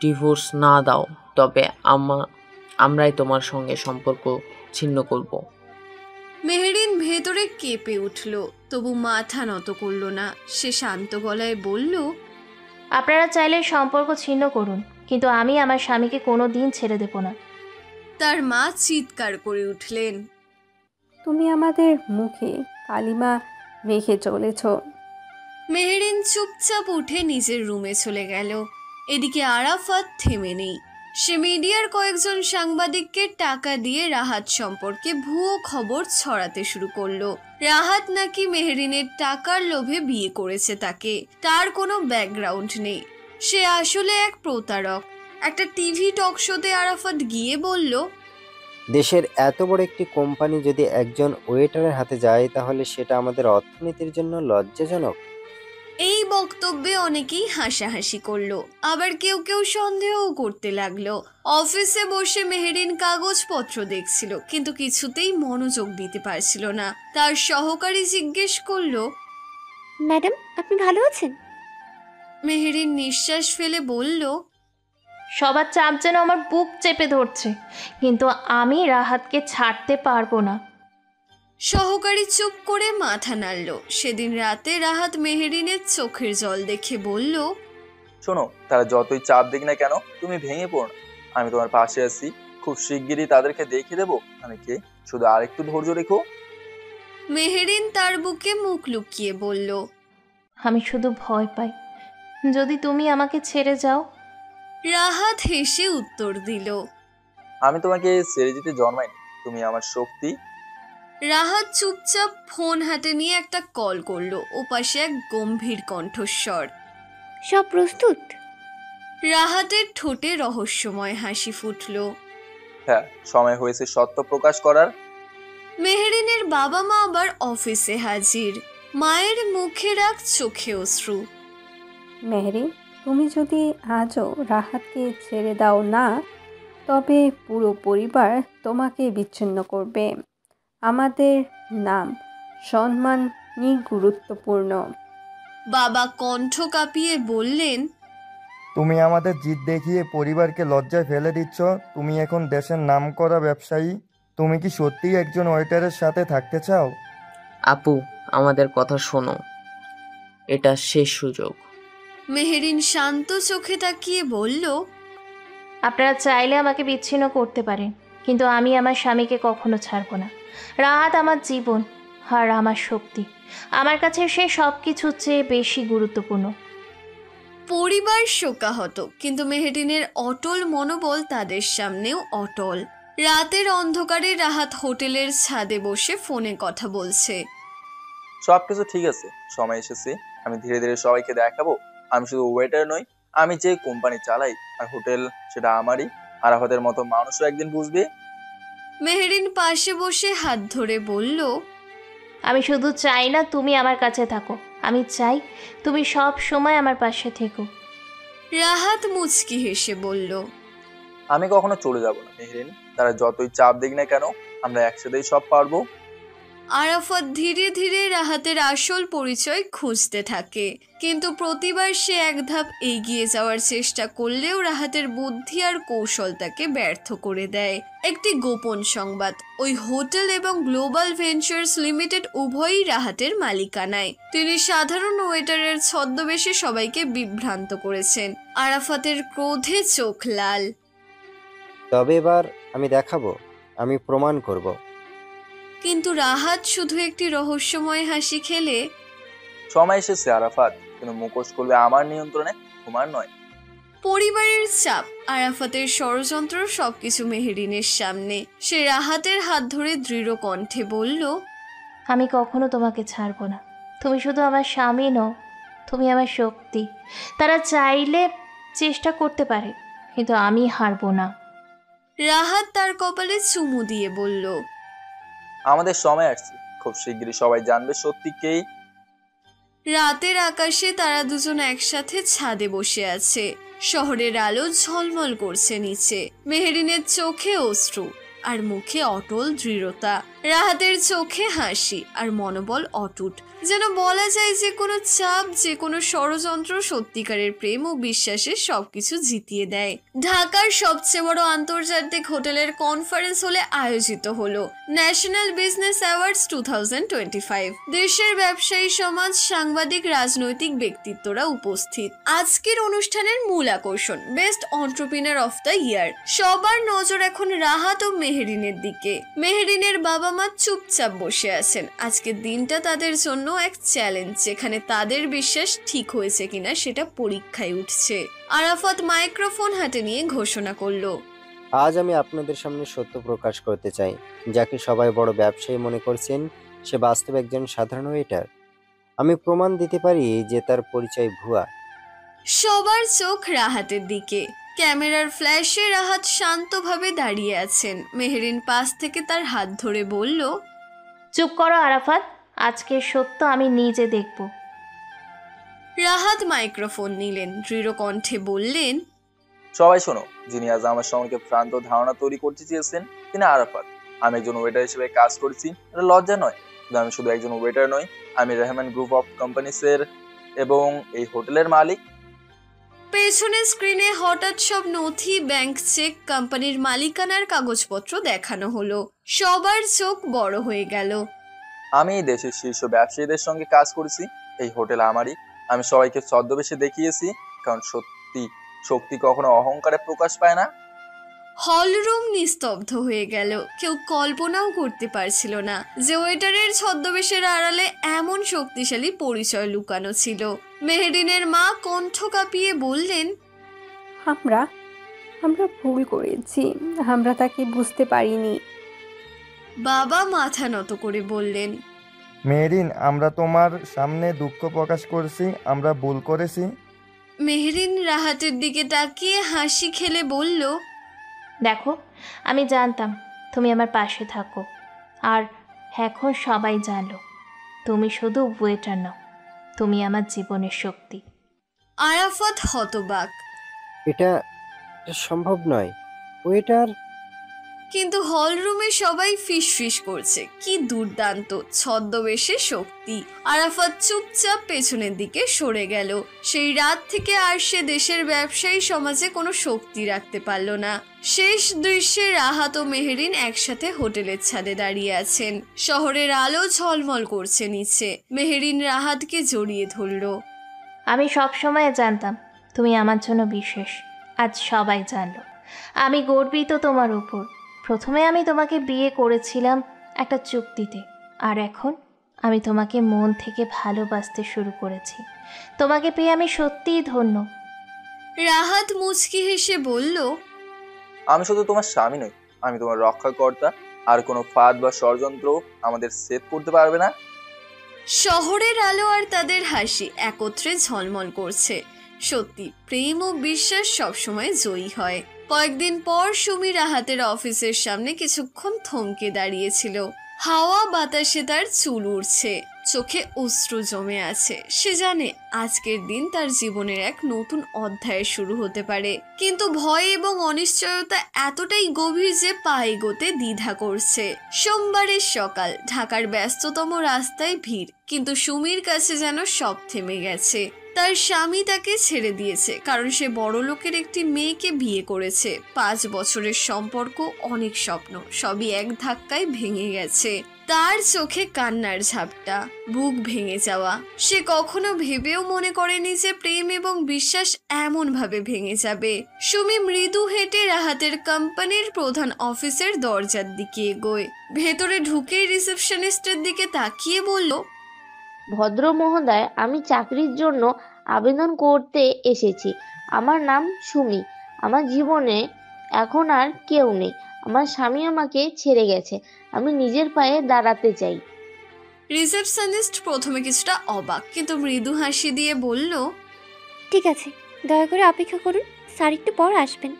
ডিভোর্স না দাও, তবে আমরাই তোমার সঙ্গে সম্পর্ক ছিন্ন করব। মেহেরিন ভেতরে কেঁপে উঠল, তবু মাথা নত করল না। সে শান্ত গলায় বলল, আপনারা চাইলে সম্পর্ক ছিন্ন করুন, কিন্তু আমি আমার স্বামীকে কোনো দিন ছেড়ে দেব না। তার মা চিৎকার করে উঠলেন, তুমি আমাদের মুখে কালিমা মেখে চলেছ। মেহেরিন চুপচাপ উঠে নিজের রুমে চলে গেল। এদিকে আরাফাত থেমে নেই। সে মিডিয়ার কয়েকজন সাংবাদিককে টাকা দিয়ে রাহাত সম্পর্কে ভুয়ো খবর ছড়াতে শুরু করলো। রাহাত নাকি মেহেরিনের টাকার লোভে বিয়ে করেছে তাকে, তার কোনো ব্যাকগ্রাউন্ড নেই, সে আসলে এক প্রতারক। একটা টিভি টক শোতে আরাফাত গিয়ে বলল, দেশের এত বড় একটি কোম্পানি যদি একজন ওয়েটারের হাতে যায়, তাহলে সেটা আমাদের অর্থনীতির জন্য লজ্জাজনক। এই বক্তব্যে অনেকেই হাসাহাসি করলো, আবার কেউ কেউ সন্দেহও করতে লাগলো। অফিসে বসে মেহেরিন কাগজপত্র দেখছিল, কিন্তু কিছুতেই মনোযোগ দিতে পারছিল না। তার সহকারী জিজ্ঞেস করলো, ম্যাডাম, আপনি ভালো আছেন? মেহেরিন নিঃশ্বাস ফেলে বলল, সবার চাপ যেন আমার বুক চেপে ধরছে, কিন্তু আমি রাহাতকে ছাড়তে পারবো না। সহকারী চুপ করে মাথা নাড়ল। সেদিন রাতে রাহাত মেহেরিনের চোখের জল দেখে বলল, শোনো, তারা যতই চাপ দিক না কেন, তুমি ভেঙে পড়ো না। আমি তোমার পাশে আছি। খুব শিগগিরই তাদেরকে দেখিয়ে দেবো আমি কে। শুধু আরেকটু ধৈর্য রেখো। মেহেরিন তার বুকে মুখ লুকিয়ে বলল, আমি শুধু ভয় পাই, যদি তুমি আমাকে ছেড়ে যাও। রাহাত হেসে উত্তর দিল, আমি তোমাকে ছেড়ে দিতে জন্মাইনি, তুমি আমার শক্তি। রাহাত চুপচাপ ফোন হাতে নিয়ে একটা কল করলো। ওপাশে এক গম্ভীর কণ্ঠস্বর। সব প্রস্তুত? রাহাতের ঠোঁটে রহস্যময় হাসি ফুটল। হ্যাঁ, সময় হয়েছে সত্য প্রকাশ করার। মেহেরিনের বাবা মা আবার অফিসে হাজির। মায়ের মুখে রাগ, চোখে অশ্রু। মেহরিন, তুমি যদি আজও রাহাতকে ছেড়ে দাও না, তবে পুরো পরিবার তোমাকে বিচ্ছিন্ন করবে। আমাদের নাম সম্মানই গুরুত্বপূর্ণ। বাবা কণ্ঠ কাঁপিয়ে বললেন, তুমি আমাদের জিদ দেখিয়ে পরিবারকে লজ্জায় ফেলে দিচ্ছ। তুমি এখন দেশের নামকরা ব্যবসায়ী। তুমি কি সত্যিই একজন ওয়েটারের সাথে থাকতে চাও? আপু, আমাদের কথা শোনো, এটা শেষ সুযোগ। মেহেরিন শান্ত চোখে তাকিয়ে বলল, আপনারা চাইলে আমাকে বিচ্ছিন্ন করতে পারেন, কিন্তু আমি আমার স্বামীকে কখনো ছাড়বো না। রাহাত আমার জীবন আর আমার শক্তি। আমার কাছে সে সব কিছুর চেয়ে বেশি গুরুত্বপূর্ণ। পরিবার শোকাহত, কিন্তু মেহেরিনের অটল মনোবল তাদের সামনেও অটল। রাতের অন্ধকারে রাহাত হোটেলের ছাদে বসে ফোনে কথা বলছে। সবকিছু ঠিক আছে, সময় এসেছে। আমি ধীরে ধীরে সবাইকে দেখাবো আমি শুধু ওয়েটার নই, আমি যে কোম্পানি চালাই আর হোটেল সেটা আমারই। আরাফাতের মতো মানুষও একদিন বুঝবে। মেহেরিন পাশে বসে হাত ধরে বলল, আমি শুধু চাই না তুমি আমার কাছে থাকো, আমি চাই তুমি সব সময় আমার পাশে থেকো। রাহাত মুচকি হেসে বলল, আমি কখনো চলে যাব না মেহরিন, তারা যতই চাপ দিক না কেন আমরা একসাথেই সব পারবো। আরাফাত ধীরে ধীরে রাহাতের আসল পরিচয় খুঁজতে থাকে, কিন্তু প্রতিবার সে এক ধাপ এগিয়ে যাওয়ার চেষ্টা করলেও রাহাতের বুদ্ধি আর কৌশল তাকে ব্যর্থ করে দেয়। একটি গোপন সংবাদ, ওই হোটেল এবং গ্লোবাল ভেঞ্চার্স লিমিটেড উভয়ই রাহাতের মালিকানায়। তিনি সাধারণ ওয়েটারের ছদ্মবেশে সবাইকে বিভ্রান্ত করেছেন। আরাফাতের ক্রোধে চোখ লাল। তবে এবার আমি দেখাবো, আমি প্রমাণ করব। কিন্তু রাহাত শুধু একটি রহস্যময় হাসি খেলে, সময় এসেছে আরাফাত, কিন্তু মুখোশ করবে আমার নিয়ন্ত্রণে, তোমার নয়। পরিবারের চাপ, আরাফাতের ষড়যন্ত্র, সবকিছু মেহেরিনের সামনে। সে রাহাতের হাত ধরে দৃঢ় কণ্ঠে বলল, আমি কখনো তোমাকে ছাড়বো না। তুমি শুধু আমার স্বামী নও, তুমি আমার শক্তি। তারা চাইলে চেষ্টা করতে পারে, কিন্তু আমি হারবো না। রাহাত তার কপালে চুমু দিয়ে বলল, আমাদের সময় আসছে, খুব শিগগিরই সবাই জানবে সত্যি কেই। রাতের আকাশে তারা দুজন একসাথে ছাদে বসে আছে। শহরের আলো ঝলমল করছে নিচে। মেহেরিনের চোখে অশ্রু আর মুখে অটল দৃঢ়তা। রাহাতের চোখে হাসি আর মনোবল অটুট। যেন বলা যায় যে কোনো চাপ, যে কোনো ষড়যন্ত্র সত্যিকারের প্রেম ও বিশ্বাসে সবকিছু জিতিয়ে দেয়। ঢাকার সবচেয়ে বড় আন্তর্জাতিক হোটেলের কনফারেন্স হলে আয়োজিত হলো ন্যাশনাল বিজনেস অ্যাওয়ার্ডস 2025। দেশের ব্যবসায়ী সমাজ, সাংবাদিক, রাজনৈতিক ব্যক্তিত্বরা উপস্থিত। আজকের অনুষ্ঠানের মূল আকর্ষণ best entrepreneur of the year. সবার নজর এখন রাহাত ও মেহেরিনের দিকে। মেহেরিনের বাবা মা চুপচাপ বসে আছেন। আজকের দিনটা তাদের জন্য এক চ্যালেঞ্জ, যেখানে তাদের বিশ্বাস ঠিক হয়েছে কিনা সেটা পরীক্ষায় উঠছে। আরাফাত মাইক্রোফোন হাতে নিয়ে ঘোষণা করলো, আজ আমি আপনাদের সামনে সত্য প্রকাশ করতে চাই। যাকে সবাই বড় ব্যবসায়ী মনে করছেন, সে বাস্তবে একজন সাধারণ ওয়েটার। আমি প্রমাণ দিতে পারি যে তার পরিচয় ভুয়া। সবার চোখ রাহাতের দিকে। ক্যামেরার ফ্ল্যাশে রাহাত শান্তভাবে দাঁড়িয়ে আছেন। মেহেরিন পাশ থেকে তার হাত ধরে বলল, চুপ করো আরাফাত, আজকের সত্য আমি নিজে দেখব। রাহাত মাইক্রোফোন নিলেন, দৃঢ় কণ্ঠে বললেন, সবাই শোনো, যিনি আজ আমার সম্পর্কে ভ্রান্ত ধারণা তৈরি করতে চেয়েছেন তিনি আরাফাত। আমি একজন ওয়েটার হিসেবে কাজ করেছি, এটা লজ্জা নয়। কিন্তু আমি শুধু একজন ওয়েটার নই, আমি রেহমান গ্রুপ অফ কোম্পানিসের এবং এই হোটেলের মালিক। পেছনে স্ক্রিনে হঠাৎ সব নথি, ব্যাংক চেক, কোম্পানির মালিকানার কাগজপত্র দেখানো হলো। সবার চোখ বড় হয়ে গেল। আমি এই দেশের শীর্ষ ব্যবসায়ীদের সঙ্গে কাজ করেছি, এই হোটেল আমারই। আমি সবাইকে ছদ্মবেশে দেখিয়েছি, কারণ শক্তি কখনো অহংকারে প্রকাশ পায় না। হলরুম নিস্তব্ধ হয়ে গেল। কেউ কল্পনাও করতে পারছিল না যে ওয়েটারের ছদ্মবেশের আড়ালে এমন শক্তিশালী পরিচয় লুকানো ছিল। মেহেরিনের মা কণ্ঠ কাঁপিয়ে বললেন, আমরা ভুল করেছি, আমরা তাকে বুঝতে পারিনি। বাবা মাথা নত করে বললেন, মেহরিন, আমরা তোমার সামনে দুঃখ প্রকাশ করছি, আমরা ভুল করেছি। মেহেরিন রাহাতের দিকে তাকিয়ে হাসি খেলে বলল, দেখো, আমি জানতাম তুমি আমার পাশে থাকো, আর এখন সবাই জানলো তুমি শুধু ওয়েটার নও, তুমি আমার জীবনের শক্তি। আরাফাত হতবাক। এটা সম্ভব নয়, ওয়েটার। কিন্তু হলরুমে সবাই ফিসফিস করছে, কি দুর্দান্ত ছদ্মবেশে শক্তি। আরাফাত চুপচাপ পেছনের দিকে সরে গেল। সেই রাত থেকে আর সে দেশের ব্যবসায়ী সমাজে কোনো শক্তি রাখতে পারল না। শেষ দৃশ্যে রাহাত ও মেহেরিন একসাথে হোটেলের ছাদে দাঁড়িয়ে আছেন। শহরের আলো ঝলমল করছে নিচে। মেহেরিন রাহাতকে জড়িয়ে ধরল। আমি সব সময় জানতাম তুমি আমার জন্য বিশেষ, আজ সবাই জানলো। আমি গর্বিত তোমার উপর। প্রথমে আমি তোমাকে বিয়ে করেছিলাম একটা চুক্তিতে, আর এখন আমি তোমাকে মন থেকে ভালোবাসতে শুরু করেছি। তোমাকে পেয়ে আমি সত্যিই ধন্য। রাহাত মুচকি হেসে বলল, আমি শুধু তোমার স্বামী নই, আমি তোমার রক্ষাকর্তা। আর কোনো ফাঁদ বা ষড়যন্ত্র আমাদের সেট করতে পারবে না। শহরের আলো আর তাদের হাসি একত্রে ঝলমল করছে। সত্যি, প্রেম ও বিশ্বাস সবসময় জয়ী হয়। কয়েকদিন পর সুমি রাহাতের অফিসের সামনে কিছুক্ষণ থমকে দাঁড়িয়েছিল। হাওয়া বাতাসে তার চুল উড়ছে, চোখে অশ্রু জমে আছে। সে জানে আজকের দিন তার জীবনের এক নতুন অধ্যায় শুরু হতে পারে, কিন্তু ভয় এবং অনিশ্চয়তা এতটাই গভীর যে পা এগোতে দ্বিধা করছে। সোমবারের সকাল, ঢাকার ব্যস্ততম রাস্তায় ভিড়, কিন্তু সুমির কাছে যেন সব থেমে গেছে। তার স্বামী তাকে ছেড়ে দিয়েছে কারণ সে বড় লোকের একটি মেয়েকে বিয়ে করেছে। 5 বছরের সম্পর্ক, অনেক স্বপ্ন, সবই এক ধাক্কায় ভেঙে গেছে। তার চোখে কান্নার ঝাপটা, বুক ভেঙে যাওয়া। সে কখনো ভেবেও মনে করেনি যে প্রেম এবং বিশ্বাস এমন ভাবে ভেঙে যাবে। সুমি মৃদু হেঁটে রাহাতের কোম্পানির প্রধান অফিসের দরজার দিকে এগোয়। ভেতরে ঢুকেই রিসেপশনিস্টের দিকে তাকিয়ে বলল, ভদ্র মহোদয়, আমি চাকরির জন্য আবেদন করতে এসেছি। আমার নাম সুমি। আমার জীবনে এখন আর কেউ নেই। আমার স্বামী আমাকে ছেড়ে গেছে। আমি নিজের পায়ে দাঁড়াতে চাই। রিসেপশনিস্ট প্রথমে কিছুটা অবাক, কিন্তু মৃদু হাসি দিয়ে বলল, ঠিক আছে, দয়া করে অপেক্ষা করুন, স্যার একটু পর আসবেন।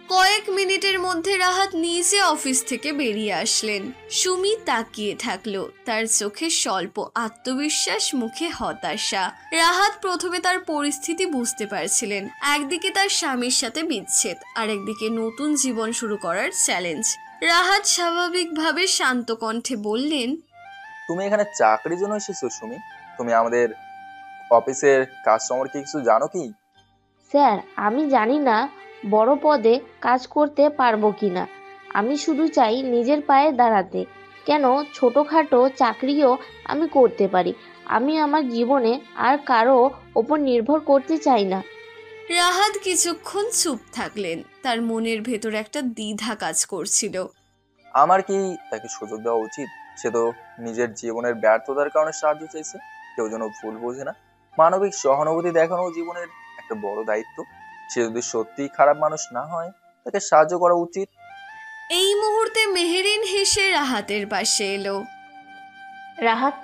কয়েক মিনিটের মধ্যে রাহাত নিজে অফিস থেকে বেরিয়ে আসলেন। সুমি তাকিয়ে থাকলো, তার চোখে স্বল্প আত্মবিশ্বাস, মুখে হতাশা। রাহাত প্রথমে তার পরিস্থিতি বুঝতে পারছিলেন। একদিকে তার স্বামীর সাথে বিচ্ছেদ, আর একদিকে নতুন জীবন শুরু করার চ্যালেঞ্জ। রাহাত স্বাভাবিকভাবে শান্ত কণ্ঠে বললেন, তুমি এখানে চাকরির জন্য এসেছো সুমি? তুমি আমাদের অফিসের কাজ সম্পর্কে কিছু জানো কি? স্যার, আমি জানি না বড় পদে কাজ করতে পারবো কিনা। আমি শুধু চাই নিজের পায়ে দাঁড়াতে। কেন, ছোটোখাটো চাকরিও আমি করতে পারি। আমি আমার জীবনে আর কারো ওপর নির্ভর করতে চাই না। রাহাত কিছুক্ষণ চুপ থাকলেন। তার মনের ভেতর একটা দ্বিধা কাজ করছিল। আমার কি তাকে সুযোগ দেওয়া উচিত? সে তো নিজের জীবনের ব্যর্থতার কারণে সাহায্য চাইছে। কেউ যেন ভুল বোঝে না। মানবিক সহানুভূতি দেখানো জীবনের একটা বড় দায়িত্ব। সে যদি সত্যি খারাপ মানুষ না হয়, তাকে সাহায্য করা উচিত। এই মুহূর্তে মেহেরিন হেসে রাহাতের পাশে এলো। রাহাত,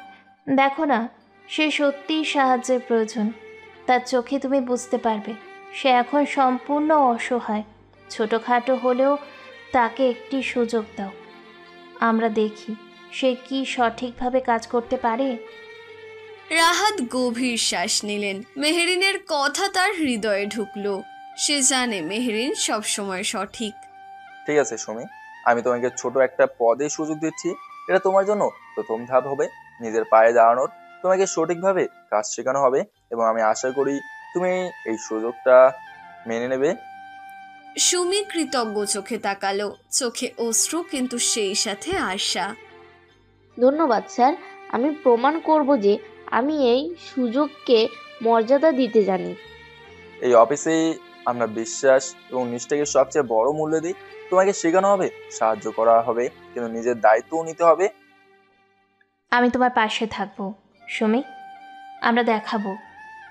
দেখো না, সে সত্যিই সাহায্যের প্রয়োজন। তার চোখে তুমি বুঝতে পারবে সে এখন সম্পূর্ণ অসহায়। ছোটোখাটো হলেও তাকে একটি সুযোগ দাও। আমরা দেখি সে কি সঠিকভাবে কাজ করতে পারে। রাহাত গভীর শ্বাস নিলেন। মেহেরিনের কথা তার হৃদয়ে ঢুকলো। সে জানে মেহেরিন সবসময় সঠিক। ঠিক আছে সুমি, আমি তোমাকে ছোট একটা পদে সুযোগ দিচ্ছি। এটা তোমার জন্য প্রথম ধাপ হবে নিজের পায়ে দাঁড়ানোর। তোমাকে সঠিকভাবে কাজ শেখানো হবে এবং আমি আশা করি তুমি এই সুযোগটা মেনে নেবে। সুমি কৃতজ্ঞ চোখে তাকালো, চোখে অশ্রু, কিন্তু সেই সাথে আশা। ধন্যবাদ স্যার। আমি প্রমাণ করব যে আমি এই সুযোগকে মর্যাদা দিতে জানি। এই অফিসেই আমরা বিশ্বাস এবং নিষ্ঠাকে সবচেয়ে বড় মূল্য দিই। তোমাকে শেখানো হবে, সাহায্য করা হবে, কিন্তু নিজের দায়িত্বও নিতে হবে। আমি তোমার পাশে থাকবো সুমি। আমরা দেখাবো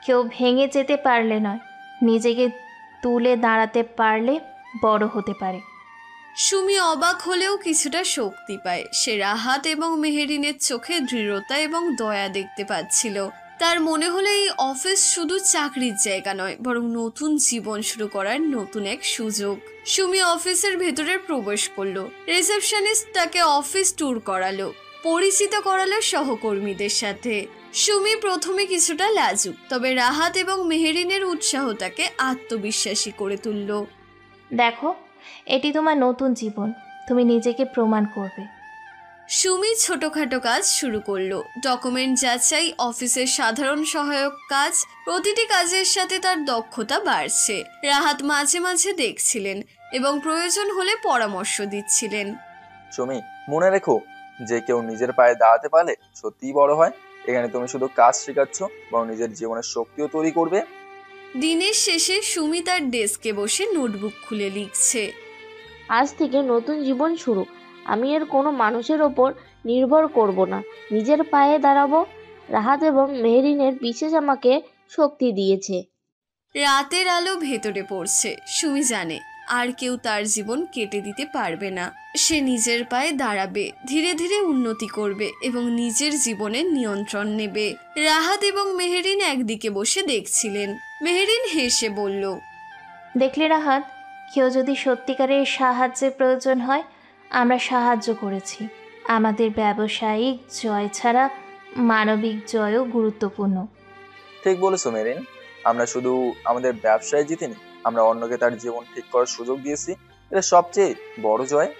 কেউ ভেঙে যেতে পারলে নয়, নিজেকে তুলে দাঁড়াতে পারলে বড় হতে পারে। সুমি অবাক হলেও কিছুটা শক্তি পায়। সে রাহাত এবং মেহেরিনের চোখে দৃঢ়তা এবং দয়া দেখতে পাচ্ছিল। তার মনে হলো এই অফিস শুধু চাকরির জায়গা নয়, বরং নতুন জীবন শুরু করার নতুন এক সুযোগ। সুমি অফিসের ভেতরে প্রবেশ করলো। রিসেপশনিস্ট তাকে অফিস ট্যুর করালো, পরিচিত করালো সহকর্মীদের সাথে। সুমি প্রথমে কিছুটা লাজুক, তবে রাহাত এবং মেহেরিনের উৎসাহ তাকে আত্মবিশ্বাসী করে তুলল। দেখো, এটি তোমার নতুন জীবন, তুমি নিজেকে প্রমাণ করবে। সুমি ছোটখাটো কাজ শুরু করলো, ডকুমেন্ট যাচাই, অফিসের সাধারণ সহায়ক কাজ। প্রতিটি কাজের সাথে তার দক্ষতা বাড়ছে। রাহাত মাঝে মাঝে দেখছিলেন এবং প্রয়োজন হলে পরামর্শ দিচ্ছিলেন। সুমি, মনে রেখো, যে কেউ নিজের পায়ে দাঁড়াতে পারলে সত্যিই বড় হয়। এখানে তুমি শুধু কাজ শেখাচ্ছ, বরং নিজের জীবনের শক্তিও তৈরি করবে। দিনের শেষে সুমি তার ডেস্কে বসে নোটবুক খুলে লিখছে। আজ থেকে নতুন জীবন শুরু। আমি এর কোনো মানুষের ওপর নির্ভর করব না, নিজের পায়ে দাঁড়াবো। রাহাত এবং মেহেরিনের বিশেষ আমাকে শক্তি দিয়েছে। রাতের আলো ভেতরে পড়ছে। সুমি জানে আর কেউ তার জীবন কেটে দিতে পারবে না। সে নিজের পায়ে দাঁড়াবে, ধীরে ধীরে উন্নতি করবে এবং নিজের জীবনের নিয়ন্ত্রণ নেবে। রাহাত এবং মেহেরিন একদিকে বসে দেখছিলেন। মেহেরিন হেসে বলল, দেখলে রাহাত, কেউ যদি সত্যিকারের সাহায্যের প্রয়োজন হয় আমরা সাহায্য করেছি। আমাদের ব্যবসায়িক জয় ছাড়া মানবিক জয়ও গুরুত্বপূর্ণ। ঠিক বলেছো মেরিন, আমরা শুধু আমাদের ব্যবসায় জিতিনি, আমরা অন্যকে তার জীবন ঠিক করার সুযোগ দিয়েছি। এটা সবচেয়ে বড় জয়।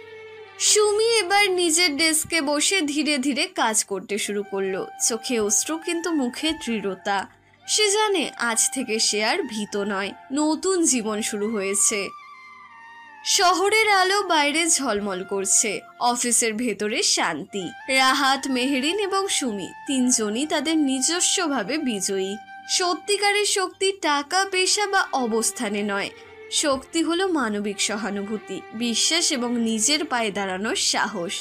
সুমি এবার নিজের ডেস্কে বসে ধীরে ধীরে কাজ করতে শুরু করলো। চোখে অশ্রু কিন্তু মুখে দৃঢ়তা। সে জানে আজ থেকে সে আর ভীত নয়, নতুন জীবন শুরু হয়েছে। শহরের আলো বাইরে ঝলমল করছে, অফিসের ভেতরে শান্তি। রাহাত, মেহেরিন এবং সুমি তিনজনই তাদের নিজস্বভাবে বিজয়ী। সত্যিকারের শক্তি টাকা, পেশা বা অবস্থানে নয়, শক্তি হলো মানবিক সহানুভূতি, বিশ্বাস এবং নিজের পায়ে দাঁড়ানোর সাহস।